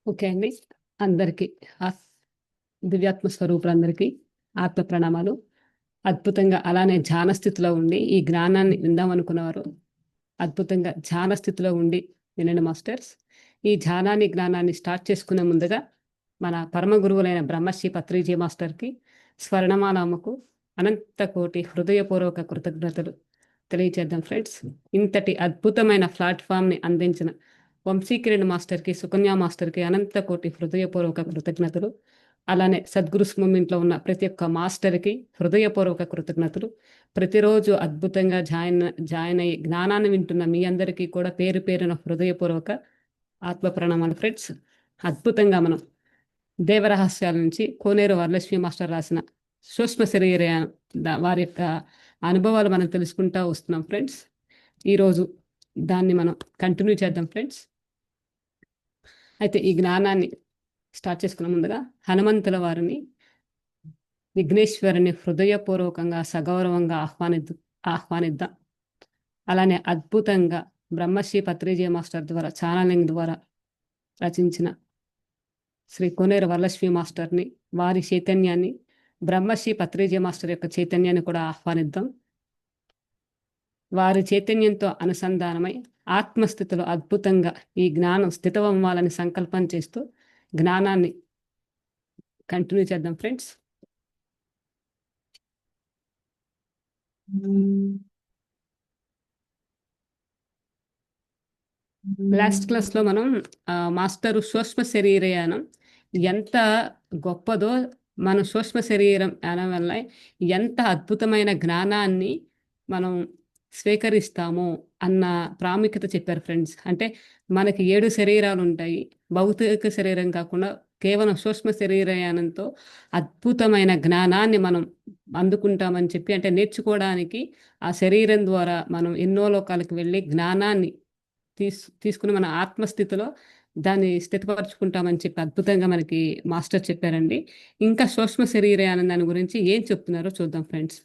Okay అండి. అందరికీ ఆస్ దివ్యాత్మ స్వరూపులందరికీ ఆత్మ ప్రణామాలు. అద్భుతంగా అలానే ధ్యాన స్థితిలో ఉండి ఈ జ్ఞానాన్ని విందామనుకున్నవారు అద్భుతంగా ధ్యాన స్థితిలో ఉండి వినండి మాస్టర్స్. ఈ ధ్యానాన్ని, జ్ఞానాన్ని స్టార్ట్ చేసుకునే ముందుగా మన పరమ గురువులైన బ్రహ్మశ్రీ పత్రిజీ మాస్టర్‌కి, స్వర్ణమాలమ్మకు అనంత కోటి హృదయపూర్వక కృతజ్ఞతలు తెలియచేద్దాం ఫ్రెండ్స్. ఇంతటి అద్భుతమైన ప్లాట్‌ఫామ్‌ని అందించిన వంశీకిరణ్ మాస్టర్‌కి, సుకన్య మాస్టర్‌కి అనంత కోటి హృదయపూర్వక కృతజ్ఞతలు. అలానే సద్గురుస్ మూవ్‌మెంట్‌లో ఉన్న ప్రతి ఒక్క మాస్టర్‌కి హృదయపూర్వక కృతజ్ఞతలు. ప్రతిరోజు అద్భుతంగా జాయిన్ అయ్యి జ్ఞానాన్ని వింటున్న మీ అందరికీ కూడా పేరు పేరున హృదయపూర్వక ఆత్మ ప్రణామాలు ఫ్రెండ్స్. అద్భుతంగా మనం దేవరహస్యాల నుంచి కోనేరు వరలక్ష్మి మాస్టర్ రాసిన సూక్ష్మ శరీర వారి యొక్క అనుభవాలు మనం తెలుసుకుంటా వస్తున్నాం ఫ్రెండ్స్. ఈరోజు దాన్ని మనం కంటిన్యూ చేద్దాం ఫ్రెండ్స్. అయితే ఈ జ్ఞానాన్ని స్టార్ట్ చేసుకున్న ముందుగా హనుమంతుల వారిని, విఘ్నేశ్వరుని హృదయపూర్వకంగా సగౌరవంగా ఆహ్వానిద్దాం. అలానే అద్భుతంగా బ్రహ్మశ్రీ పత్రిజీ మాస్టర్ ద్వారా ఛానలింగ్ ద్వారా రచించిన శ్రీ కోనేరు వరలక్ష్మి మాస్టర్ని, వారి చైతన్యాన్ని, బ్రహ్మశ్రీ పత్రిజీ మాస్టర్ యొక్క చైతన్యాన్ని కూడా ఆహ్వానిద్దాం. వారి చైతన్యంతో అనుసంధానమై ఆత్మస్థితిలో అద్భుతంగా ఈ జ్ఞానం స్థితమవ్వాలని సంకల్పం చేస్తూ జ్ఞానాన్ని కంటిన్యూ చేద్దాం ఫ్రెండ్స్. లాస్ట్ క్లాస్లో మనం మాస్టరు సూక్ష్మ శరీరయానం ఎంత గొప్పదో, మన సూక్ష్మ శరీరం యానం వల్ల ఎంత అద్భుతమైన జ్ఞానాన్ని మనం స్వీకరిస్తాము అన్న ప్రాముఖ్యత చెప్పారు ఫ్రెండ్స్. అంటే మనకి 7 శరీరాలు ఉంటాయి. భౌతిక శరీరం కాకుండా కేవలం సూక్ష్మ శరీరయానంతో అద్భుతమైన జ్ఞానాన్ని మనం అందుకుంటామని చెప్పి, అంటే నేర్చుకోవడానికి ఆ శరీరం ద్వారా మనం ఎన్నో లోకాలకు వెళ్ళి జ్ఞానాన్ని తీసుకుని మన ఆత్మస్థితిలో దాన్ని స్థితిపరచుకుంటామని చెప్పి అద్భుతంగా మనకి మాస్టర్ చెప్పారండి. ఇంకా సూక్ష్మ శరీరయానం దాని గురించి ఏం చెప్తున్నారో చూద్దాం ఫ్రెండ్స్.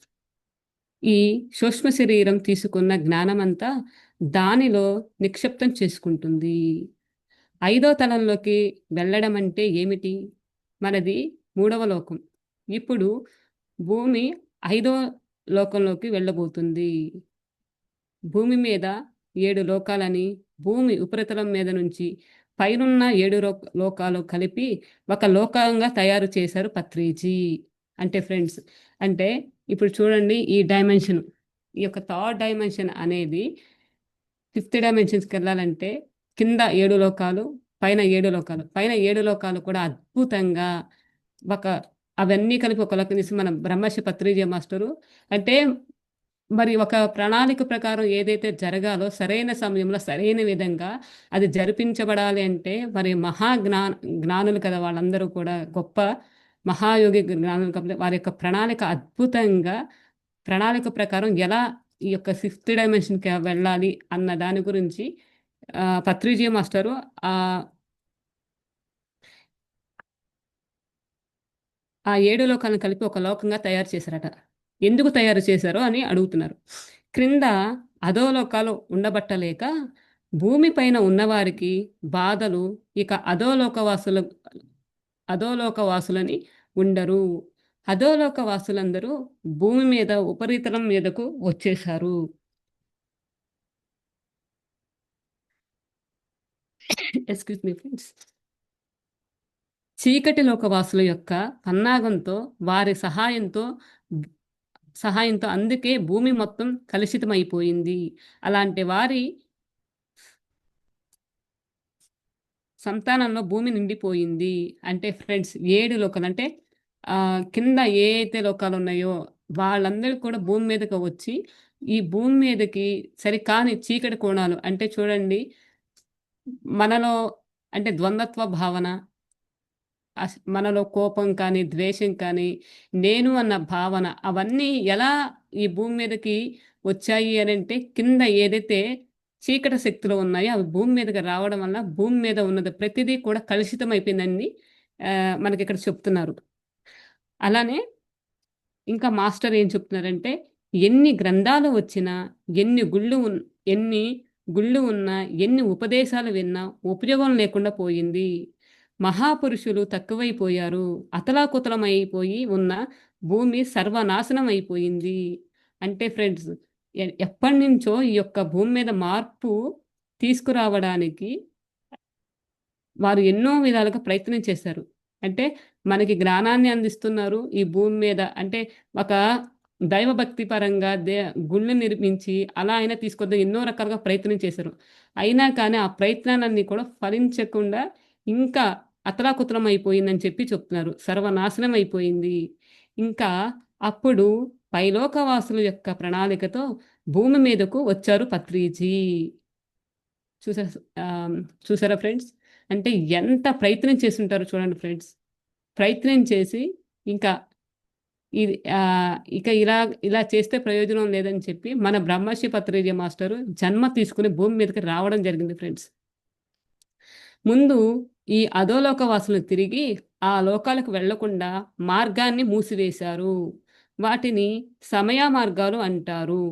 ఈ సూక్ష్మ శరీరం తీసుకున్న జ్ఞానమంతా దానిలో నిక్షిప్తం చేసుకుంటుంది. 5వ తలంలోకి వెళ్ళడం అంటే ఏమిటి? మనది 3వ లోకం. ఇప్పుడు భూమి 5వ లోకంలోకి వెళ్ళబోతుంది. భూమి మీద 7 లోకాలని, భూమి ఉపరితలం మీద నుంచి పైనున్న 7 లోకాలు కలిపి ఒక లోకంగా తయారు చేశారు పత్రిజీ. అంటే ఫ్రెండ్స్, అంటే ఇప్పుడు చూడండి, ఈ డైమెన్షన్, ఈ యొక్క థర్డ్ డైమెన్షన్ అనేది 5th డైమెన్షన్స్‌కి వెళ్ళాలంటే కింద 7 లోకాలు, పైన 7 లోకాలు. పైన 7 లోకాలు కూడా అద్భుతంగా ఒక అవన్నీ కలిపి ఒక లోకం చేసి మన బ్రహ్మర్షి పత్రిజీ మాస్టరు అంటే మరి ఒక ప్రణాళిక ప్రకారం ఏదైతే జరగాలో సరైన సమయంలో, సరైన విధంగా అది జరిపించబడాలి అంటే మరి జ్ఞానులు కదా వాళ్ళందరూ కూడా గొప్ప మహాయోగి జ్ఞానులు కాబట్టి వారి యొక్క ప్రణాళిక అద్భుతంగా, ప్రణాళిక ప్రకారం ఎలా ఈ యొక్క 5th డైమెన్షన్‌కి వెళ్ళాలి అన్న దాని గురించి పత్రిజీ మాస్టరు ఆ 7 లోకాలను కలిపి ఒక లోకంగా తయారు చేశారట. ఎందుకు తయారు చేశారో అని అడుగుతున్నారు. క్రింద అధోలోకాలు ఉండబట్టలేక భూమిపైన ఉన్నవారికి బాధలు, ఇక అధోలోకవాసులని ఉండరు. అధోలోకవాసులందరూ భూమి మీద ఉపరితలం మీదకు వచ్చేశారు. Excuse me friends. చీకటి లోకవాసుల యొక్క పన్నాగంతో, వారి సహాయంతో అందుకే భూమి మొత్తం కలుషితమైపోయింది. అలాంటి వారి సంతానంలో భూమి నిండిపోయింది. అంటే ఫ్రెండ్స్ 7 లోకాలు అంటే కింద ఏ అయితే లోకాలున్నాయో వాళ్ళందరూ కూడా భూమి మీదకి వచ్చి, ఈ భూమి మీదకి సరికాని చీకటి కోణాలు అంటే చూడండి, మనలో అంటే ద్వంద్వత్వ భావన, మనలో కోపం కానీ, ద్వేషం కానీ, నేను అన్న భావన అవన్నీ ఎలా ఈ భూమి మీదకి వచ్చాయి అనంటే, కింద ఏదైతే చీకటి శక్తులు ఉన్నాయో అవి భూమి మీదకి రావడం వల్ల భూమి మీద ఉన్నది ప్రతిదీ కూడా కలుషితం అయిపోయిందని మనకిక్కడ చెప్తున్నారు. అలానే ఇంకా మాస్టర్ ఏం చెప్తున్నారంటే, ఎన్ని గ్రంథాలు వచ్చినా, ఎన్ని గుళ్ళు ఉన్నా, ఎన్ని ఉపదేశాలు విన్నా ఉపయోగం లేకుండా పోయింది. మహాపురుషులు తక్కువైపోయారు. అతలాకుతలమైపోయి ఉన్న భూమి సర్వనాశనం అయిపోయింది. అంటే ఫ్రెండ్స్, ఎప్పటినుంచో ఈ యొక్క భూమి మీద మార్పు తీసుకురావడానికి వారు ఎన్నో విధాలుగా ప్రయత్నం చేశారు. అంటే మనకి జ్ఞానాన్ని అందిస్తున్నారు. ఈ భూమి మీద అంటే ఒక దైవభక్తి పరంగా గుళ్ళు నిర్మించి అలా అయినా తీసుకొద్దాం ఎన్నో రకాలుగా ప్రయత్నం చేశారు. అయినా కానీ ఆ ప్రయత్నాలన్నీ కూడా ఫలించకుండా ఇంకా అతలాకుతలం అయిపోయిందని చెప్పి చెప్తున్నారు. సర్వనాశనం అయిపోయింది. ఇంకా అప్పుడు పైలోకవాసుల యొక్క ప్రణాళికతో భూమి మీదకు వచ్చారు పత్రిజీ. చూసా ఆహ్, చూసారా ఫ్రెండ్స్? అంటే ఎంత ప్రయత్నం చేసుంటారో చూడండి ఫ్రెండ్స్. ప్రయత్నం చేసి ఇంకా ఇక ఇలా చేస్తే ప్రయోజనం లేదని చెప్పి మన బ్రహ్మర్షి పత్రిజీ మాస్టరు జన్మ తీసుకొని భూమి మీదకి రావడం జరిగింది ఫ్రెండ్స్. ముందు ఈ అధోలోక వాసులను తిరిగి ఆ లోకాలకు వెళ్ళకుండా మార్గాన్ని మూసివేశారు. వాటిని సమయ మార్గాలు అంటారు.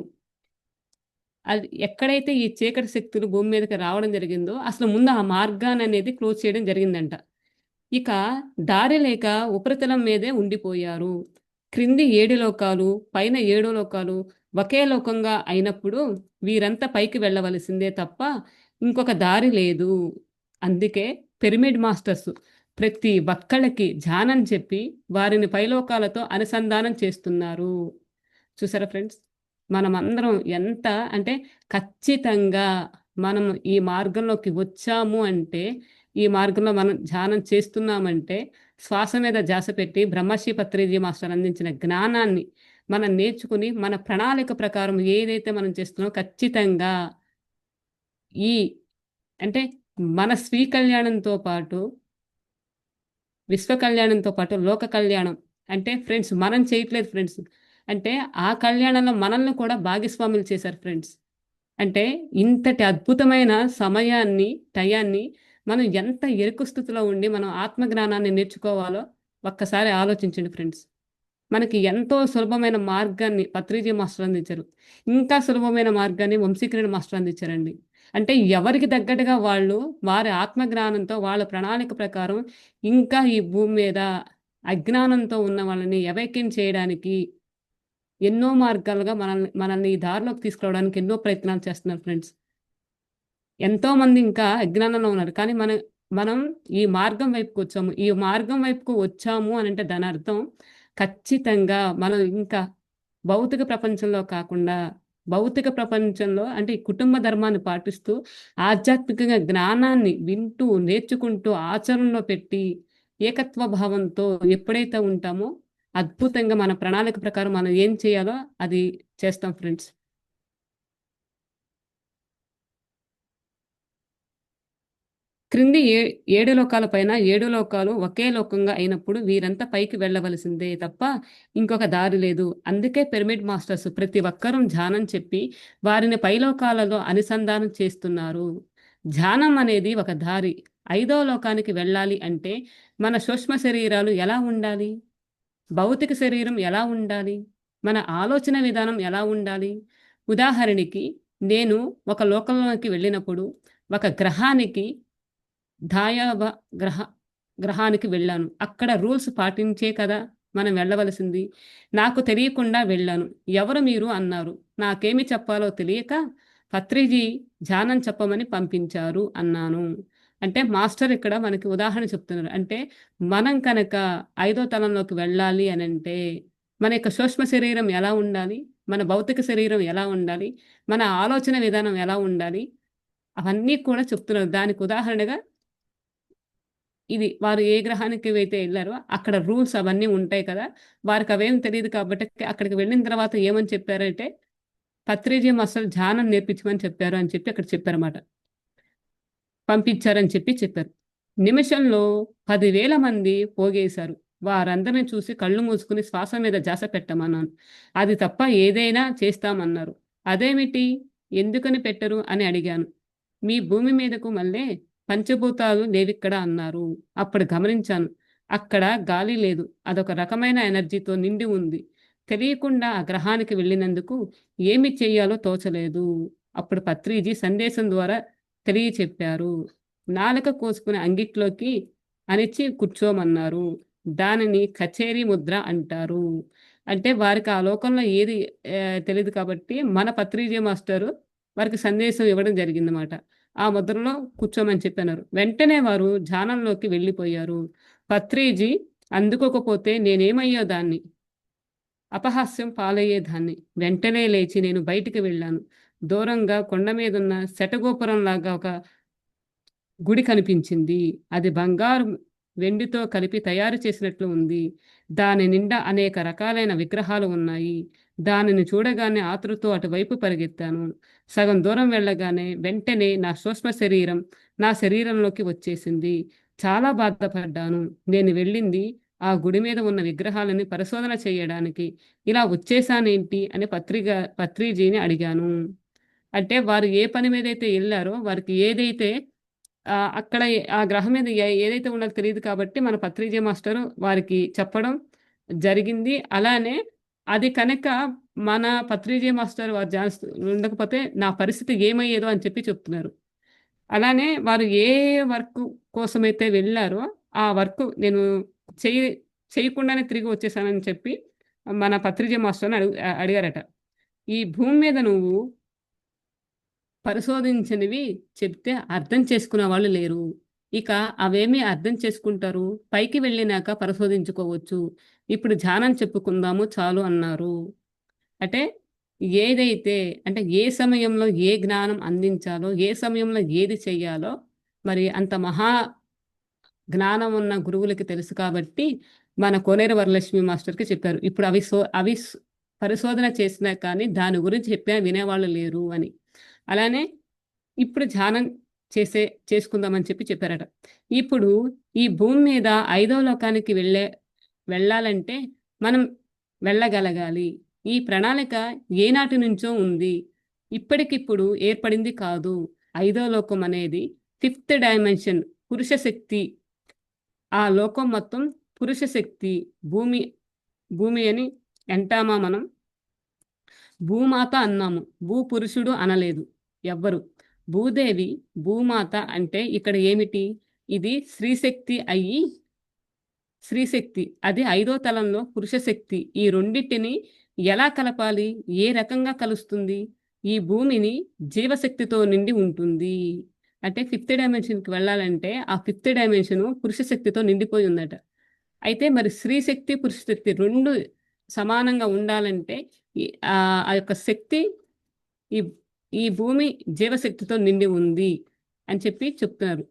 అది ఎక్కడైతే ఈ చీకటి శక్తులు భూమి మీదకి రావడం జరిగిందో, అసలు ముందు ఆ మార్గాన్ననేది క్లోజ్ చేయడం జరిగిందంట. ఇక దారి లేక ఉపరితలం మీదే ఉండిపోయారు. క్రింది 7 లోకాలు, పైన 7 లోకాలు ఒకే లోకంగా అయినప్పుడు వీరంతా పైకి వెళ్ళవలసిందే తప్ప ఇంకొక దారి లేదు. అందుకే పిరమిడ్ మాస్టర్స్ ప్రతి ఒక్కళ్ళకి ధ్యానం చెప్పి వారిని పైలోకాలతో అనుసంధానం చేస్తున్నారు. చూసారా ఫ్రెండ్స్? మనమందరం ఎంత అంటే ఖచ్చితంగా మనం ఈ మార్గంలోకి వచ్చాము అంటే, ఈ మార్గంలో మనం ధ్యానం చేస్తున్నామంటే, శ్వాస మీద ధ్యాస పెట్టి బ్రహ్మశ్రీ పత్రిజీ మాస్టర్ అందించిన జ్ఞానాన్ని మనం నేర్చుకుని, మన ప్రణాళిక ప్రకారం ఏదైతే మనం చేస్తున్నామో ఖచ్చితంగా ఈ అంటే మన స్వీయ కళ్యాణంతో పాటు విశ్వ కళ్యాణంతో పాటు లోక కళ్యాణం. అంటే ఫ్రెండ్స్ మనం చేయట్లేదు ఫ్రెండ్స్. అంటే ఆ కళ్యాణంలో మనల్ని కూడా భాగస్వాములు చేశారు ఫ్రెండ్స్. అంటే ఇంతటి అద్భుతమైన సమయాన్ని, టయాన్ని మనం ఎంత ఎరుకు స్థితిలో ఉండి మనం ఆత్మజ్ఞానాన్ని నేర్చుకోవాలో ఒక్కసారి ఆలోచించండి ఫ్రెండ్స్. మనకి ఎంతో సులభమైన మార్గాన్ని పత్రిజీ మాస్టర్ అందించారు. ఇంకా సులభమైన మార్గాన్ని వంశీకరణ్ మాస్టర్ అందించారండి. అంటే ఎవరికి తగ్గట్టుగా వాళ్ళు వారి ఆత్మజ్ఞానంతో వాళ్ళ ప్రణాళిక ప్రకారం ఇంకా ఈ భూమి మీద అజ్ఞానంతో ఉన్న వాళ్ళని అవేకెన్ చేయడానికి ఎన్నో మార్గాలుగా మనల్ని మనల్ని ఈ దారిలోకి తీసుకురావడానికి ఎన్నో ప్రయత్నాలు చేస్తున్నారు ఫ్రెండ్స్. ఎంతోమంది ఇంకా అజ్ఞానంలో ఉన్నారు. కానీ మనం ఈ మార్గం వైపుకు వచ్చాము. ఈ మార్గం వైపుకు వచ్చాము అనంటే దాని అర్థం ఖచ్చితంగా మనం ఇంకా భౌతిక ప్రపంచంలో కాకుండా, భౌతిక ప్రపంచంలో అంటే ఈ కుటుంబ ధర్మాన్ని పాటిస్తూ, ఆధ్యాత్మికంగా జ్ఞానాన్ని వింటూ, నేర్చుకుంటూ, ఆచరణలో పెట్టి, ఏకత్వ భావంతో ఎప్పుడైతే ఉంటామో, అద్భుతంగా మన ప్రణాళిక ప్రకారం మనం ఏం చేయాలో అది చేస్తాం ఫ్రెండ్స్. క్రింది 7 లోకాల పైన 7 లోకాలు ఒకే లోకంగా అయినప్పుడు వీరంతా పైకి వెళ్ళవలసిందే తప్ప ఇంకొక దారి లేదు. అందుకే పిరమిడ్ మాస్టర్స్ ప్రతి ఒక్కరూ ధ్యానం చెప్పి వారిని పైలోకాలలో అనుసంధానం చేస్తున్నారు. ధ్యానం అనేది ఒక దారి. 5వ లోకానికి వెళ్ళాలి అంటే మన సూక్ష్మ శరీరాలు ఎలా ఉండాలి? భౌతిక శరీరం ఎలా ఉండాలి? మన ఆలోచన విధానం ఎలా ఉండాలి? ఉదాహరణకి నేను ఒక లోకంలోకి వెళ్ళినప్పుడు ఒక గ్రహానికి దాయాబ గ్రహ గ్రహానికి వెళ్ళాను. అక్కడ రూల్స్ పాటించే కదా మనం వెళ్ళవలసింది. నాకు తెలియకుండా వెళ్ళాను. ఎవరు మీరు అన్నారు. నాకేమి చెప్పాలో తెలియక పత్రిజీ ధ్యానం చెప్పమని పంపించారు అన్నాను. అంటే మాస్టర్ ఇక్కడ మనకి ఉదాహరణ చెప్తున్నారు. అంటే మనం కనుక ఐదో తలంలోకి వెళ్ళాలి అనంటే మన యొక్క సూక్ష్మ శరీరం ఎలా ఉండాలి? మన భౌతిక శరీరం ఎలా ఉండాలి? మన ఆలోచన విధానం ఎలా ఉండాలి? అవన్నీ కూడా చెప్తున్నారు. దానికి ఉదాహరణగా ఇది వారు ఏ గ్రహానికి అయితే ఎళ్లారో అక్కడ రూల్స్ అవన్నీ ఉంటాయి కదా! వారికవేం తెలీదు కాబట్టి అక్కడికి వెళ్ళిన తర్వాత ఏమని చెప్పారంటే, పత్రిజీ మాస్టర్ ధ్యానం నేర్పించమని చెప్పారు అని చెప్పి అక్కడ చెప్పారన్నమాట. పంపించారని చెప్పి చెప్పారు. నిమిషంలో 10,000 మంది పోగేశారు. వారందరిని చూసి కళ్ళు మూసుకొని శ్వాస మీద ధ్యాస పెట్టమన్నాను. అది తప్ప ఏదైనా చేస్తామన్నారు. అదేమిటి? ఎందుకని పెట్టరు అని అడిగాను. మీ భూమి మీదకు మళ్ళే పంచభూతాలు లేవిక్కడ అన్నారు. అప్పుడు గమనించాను. అక్కడ గాలి లేదు. అదొక రకమైన ఎనర్జీతో నిండి ఉంది. తెలియకుండా ఆ గ్రహానికి వెళ్ళినందుకు ఏమి చెయ్యాలో తోచలేదు. అప్పుడు పత్రిజీ సందేశం ద్వారా తెలియచెప్పారు. నాలుక కోసుకునే అంగిట్లోకి అనిచి కూర్చోమన్నారు. దానిని కచేరీ ముద్ర అంటారు. అంటే వారికి ఆ లోకంలో ఏది తెలీదు కాబట్టి మన పత్రిజీ మాస్టరు వారికి సందేశం ఇవ్వడం జరిగిందన్నమాట. ఆ ముద్రలో కూర్చోమని చెప్పన్నారు. వెంటనే వారు ధ్యానంలోకి వెళ్ళిపోయారు. పత్రిజీ అందుకోకపోతే నేనేమయ్యేదాన్ని? అపహాస్యం పాలయ్యేదాన్ని. వెంటనే లేచి నేను బయటికి వెళ్ళాను. దూరంగా కొండ మీదున్న శటగోపురంలాగా ఒక గుడి కనిపించింది. అది బంగారు, వెండితో కలిపి తయారు చేసినట్లు ఉంది. దాని నిండా అనేక రకాలైన విగ్రహాలు ఉన్నాయి. దానిని చూడగానే ఆతృతతో అటువైపు పరిగెత్తాను. సగం దూరం వెళ్ళగానే వెంటనే నా సూక్ష్మ శరీరం నా శరీరంలోకి వచ్చేసింది. చాలా బాధపడ్డాను. నేను వెళ్ళింది ఆ గుడి మీద ఉన్న విగ్రహాలని పరిశోధన చేయడానికి. ఇలా వచ్చేసానేంటి అని పత్రిజీని అడిగాను. అంటే వారు ఏ పని మీదైతే ఎళ్లారో వారికి ఏదైతే అక్కడ ఆ గ్రహం మీద ఏదైతే ఉన్నదో తెలీదు కాబట్టి మన పత్రిజీ మాస్టరు వారికి చెప్పడం జరిగింది. అలానే అది కనుక మన పత్రిజీ మాస్టర్ వారు ఉండకపోతే నా పరిస్థితి ఏమయ్యేదో అని చెప్పి చెప్తున్నారు. అలానే వారు ఏ వర్క్ కోసమైతే వెళ్లారో ఆ వర్క్ నేను చెయ్య చేయకుండానే తిరిగి వచ్చేసానని చెప్పి మన పత్రిజీ మాస్టర్‌ని అడిగారట. ఈ భూమి మీద నువ్వు పరిశోధించనివి చెప్తే అర్థం చేసుకునే వాళ్ళు లేరు. ఇక అవేమి అర్థం చేసుకుంటారు? పైకి వెళ్ళినాక పరిశోధించుకోవచ్చు. ఇప్పుడు ధ్యానం చెప్పుకుందాము చాలు అన్నారు. అంటే ఏదైతే అంటే ఏ సమయంలో ఏ జ్ఞానం అందించాలో, ఏ సమయంలో ఏది చెయ్యాలో మరి అంత మహా జ్ఞానం ఉన్న గురువులకి తెలుసు కాబట్టి, మన కోనేరు వరలక్ష్మి మాస్టర్‌కి చెప్పారు. ఇప్పుడు పరిశోధన చేసినా కానీ దాని గురించి చెప్పినా వినేవాళ్ళు లేరు అని. అలానే ఇప్పుడు ధ్యానం చేసుకుందామని చెప్పి చెప్పారట. ఇప్పుడు ఈ భూమి మీద ఐదో లోకానికి వెళ్ళాలంటే మనం వెళ్ళగలగాలి. ఈ ప్రణాళిక ఏనాటి నుంచో ఉంది. ఇప్పటికిప్పుడు ఏర్పడింది కాదు. ఐదో లోకం అనేది ఫిఫ్త్ డైమెన్షన్ పురుష శక్తి. ఆ లోకం మొత్తం పురుష శక్తి. భూమి భూమి అని అంటామా మనం? భూమాత అన్నాము. భూపురుషుడు అనలేదు ఎవ్వరు. భూదేవి, భూమాత అంటే ఇక్కడ ఏమిటి? ఇది స్త్రీశక్తి అయ్యి స్త్రీశక్తి. అది ఐదో తలంలో పురుషశక్తి. ఈ రెండిటిని ఎలా కలపాలి? ఏ రకంగా కలుస్తుంది? ఈ భూమిని జీవశక్తితో నిండి ఉంటుంది. అంటే ఫిఫ్త్ డైమెన్షన్‌కి వెళ్ళాలంటే, ఆ ఫిఫ్త్ డైమెన్షను పురుష శక్తితో నిండిపోయి ఉందట. అయితే మరి స్త్రీ శక్తి, పురుష శక్తి 2 సమానంగా ఉండాలంటే ఆ యొక్క శక్తి ఈ ఈ భూమి జీవశక్తితో నిండి ఉంది అని చెప్పి చెప్తున్నారు.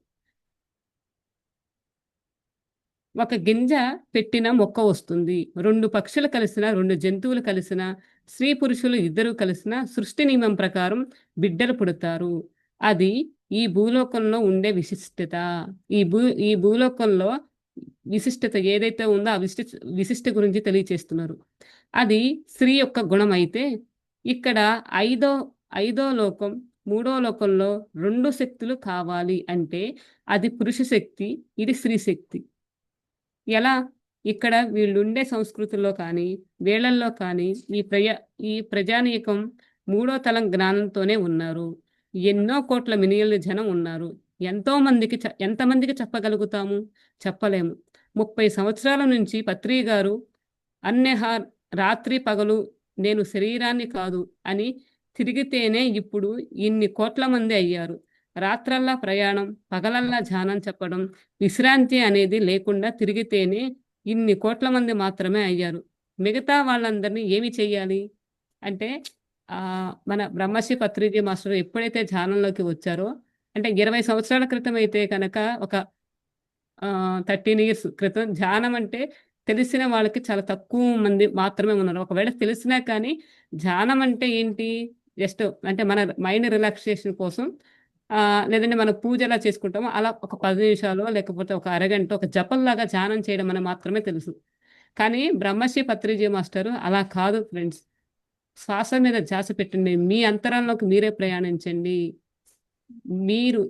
ఒక గింజ పెట్టిన మొక్క వస్తుంది. 2 పక్షులు కలిసినా, 2 జంతువులు కలిసినా, స్త్రీ పురుషులు ఇద్దరూ కలిసినా సృష్టి నియమం ప్రకారం బిడ్డలు పుడతారు. అది ఈ భూలోకంలో ఉండే విశిష్టత. ఈ భూలోకంలో విశిష్టత ఏదైతే ఉందో ఆ విశిష్ట గురించి తెలియచేస్తున్నారు. అది స్త్రీ యొక్క గుణమైతే ఇక్కడ ఐదో ఐదో లోకం, మూడో లోకంలో 2 శక్తులు కావాలి అంటే అది పురుష శక్తి, ఇది స్త్రీ శక్తి. ఎలా? ఇక్కడ వీళ్ళుండే సంస్కృతుల్లో కానీ, వీళ్ళల్లో కానీ ఈ ప్రజానీకం మూడో తలం జ్ఞానంతోనే ఉన్నారు. ఎన్నో కోట్ల మిలియన్ల జనం ఉన్నారు. ఎంతమందికి చెప్పగలుగుతాము? చెప్పలేము. 30 సంవత్సరాల నుంచి పత్రి గారు అన్నెహ రాత్రి పగలు నేను శరీరాన్ని కాదు అని తిరిగితేనే ఇప్పుడు ఇన్ని కోట్ల మంది అయ్యారు. రాత్రల్లా ప్రయాణం, పగలల్లా ధ్యానం చెప్పడం, విశ్రాంతి అనేది లేకుండా తిరిగితేనే ఇన్ని కోట్ల మంది మాత్రమే అయ్యారు. మిగతా వాళ్ళందరినీ ఏమి చెయ్యాలి? అంటే మన బ్రహ్మశ్రీ పత్రిజీ మాస్టర్ ఎప్పుడైతే ధ్యానంలోకి వచ్చారో అంటే 20 సంవత్సరాల క్రితం అయితే కనుక ఒక 13 ఇయర్స్ క్రితం ధ్యానం అంటే తెలిసిన వాళ్ళకి చాలా తక్కువ మంది మాత్రమే ఉన్నారు. ఒకవేళ తెలిసినా కానీ ధ్యానం అంటే ఏంటి? జస్ట్ అంటే మన మైండ్ రిలాక్సేషన్ కోసం లేదంటే మనం పూజ ఎలా చేసుకుంటామో అలా ఒక 10 నిమిషాలో లేకపోతే ఒక అరగంట ఒక జపంలాగా ధ్యానం చేయడం అని మాత్రమే తెలుసు. కానీ బ్రహ్మశ్రీ పత్రిజీ మాస్టరు అలా కాదు ఫ్రెండ్స్. శ్వాస మీద ధ్యాస పెట్టండి. మీ అంతరంలోకి మీరే ప్రయాణించండి. మీరు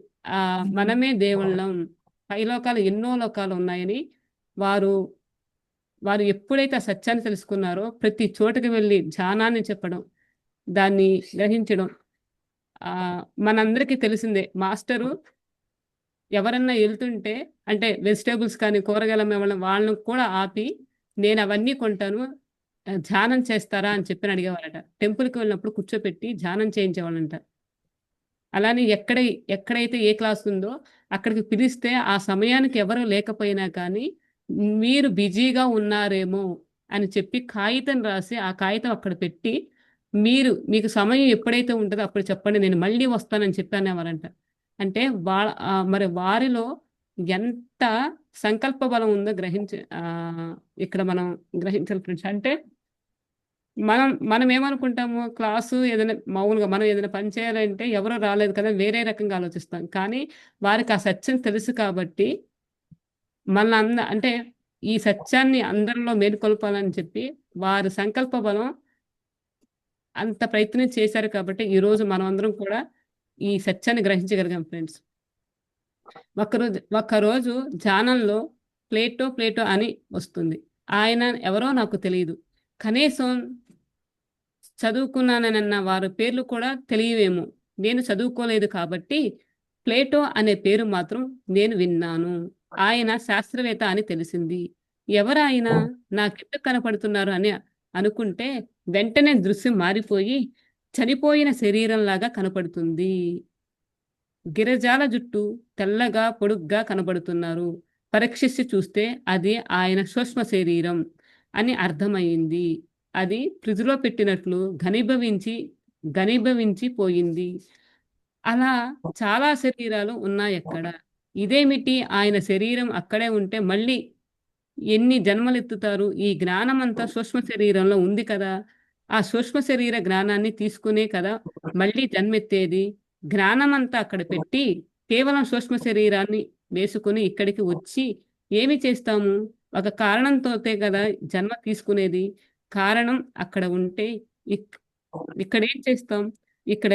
మనమే దేవుళ్ళం. పైలోకాలు ఎన్నో లోకాలున్నాయని వారు వారు ఎప్పుడైతే ఆ సత్యాన్ని తెలుసుకున్నారో ప్రతి చోటకి వెళ్లి ధ్యానాన్ని చెప్పడం, దాన్ని గ్రహించడం మనందరికీ తెలిసిందే. మాస్టరు ఎవరన్నా వెళ్తుంటే అంటే వెజిటేబుల్స్ కానీ కూరగాయలు అమ్మేవాళ్ళని వాళ్ళని కూడా ఆపి నేను అవన్నీ కొంటాను, ధ్యానం చేస్తారా అని చెప్పి అడిగేవారట. టెంపుల్కి వెళ్ళినప్పుడు కూర్చోపెట్టి ధ్యానం చేయించేవాళ్ళంట. అలానే ఎక్కడైతే ఏ క్లాస్ ఉందో అక్కడికి పిలిస్తే ఆ సమయానికి ఎవరు లేకపోయినా కానీ మీరు బిజీగా ఉన్నారేమో అని చెప్పి కాగితం రాసి ఆ కాగితం అక్కడ పెట్టి మీకు సమయం ఎప్పుడైతే ఉంటుందో అప్పుడు చెప్పండి నేను మళ్ళీ వస్తానని చెప్పి అనేవారంట. అంటే మరి వారిలో ఎంత సంకల్ప బలం ఉందో ఇక్కడ మనం గ్రహించాలి ఫ్రెండ్స్. అంటే మనం ఏమనుకుంటాము, క్లాసు ఏదైనా మామూలుగా మనం ఏదైనా పని చేయాలంటే ఎవరో రాలేదు కదా వేరే రకంగా ఆలోచిస్తాం. కానీ వారికి ఆ సత్యం తెలుసు కాబట్టి అంటే ఈ సత్యాన్ని అందరిలో మేలుకొల్పాలని చెప్పి వారి సంకల్ప బలం అంత ప్రయత్నం చేశారు కాబట్టి ఈరోజు మనమందరం కూడా ఈ సత్యాన్ని గ్రహించగలిగాం ఫ్రెండ్స్. ఒక్కరోజు ధ్యానంలో ప్లేటో అని వస్తుంది. ఆయన ఎవరో నాకు తెలీదు. కనీసం చదువుకున్నానన్న వారి పేర్లు కూడా తెలియవేమో. నేను చదువుకోలేదు కాబట్టి ప్లేటో అనే పేరు మాత్రం నేను విన్నాను. ఆయన శాస్త్రవేత్త అని తెలిసింది. ఎవరాయన? నాకెందుకు కనపడుతున్నారు అని అనుకుంటే వెంటనే దృశ్యం మారిపోయి చనిపోయిన శరీరంలాగా కనపడుతుంది. గిరజాల జుట్టు తెల్లగా పొడుగ్గా కనబడుతున్నారు. పరీక్షించి చూస్తే అది ఆయన సూక్ష్మ శరీరం అని అర్థమయింది. అది ఫ్రిడ్జ్‌లో పెట్టినట్లు ఘనీభవించి పోయింది. అలా చాలా శరీరాలు ఉన్నాయక్కడ. ఇదేమిటి ఆయన శరీరం అక్కడే ఉంటే మళ్ళీ ఎన్ని జన్మలెత్తుతారు? ఈ జ్ఞానమంతా సూక్ష్మ శరీరంలో ఉంది కదా! ఆ సూక్ష్మ శరీర జ్ఞానాన్ని తీసుకునే కదా మళ్ళీ జన్మెత్తేది. జ్ఞానమంతా అక్కడ పెట్టి, కేవలం సూక్ష్మ శరీరాన్ని వేసుకొని ఇక్కడికి వచ్చి ఏమి చేస్తాము? ఒక కారణంతోటే కదా జన్మ తీసుకునేది. కారణం అక్కడ ఉంటే ఇక్ ఇక్కడేం చేస్తాం? ఇక్కడ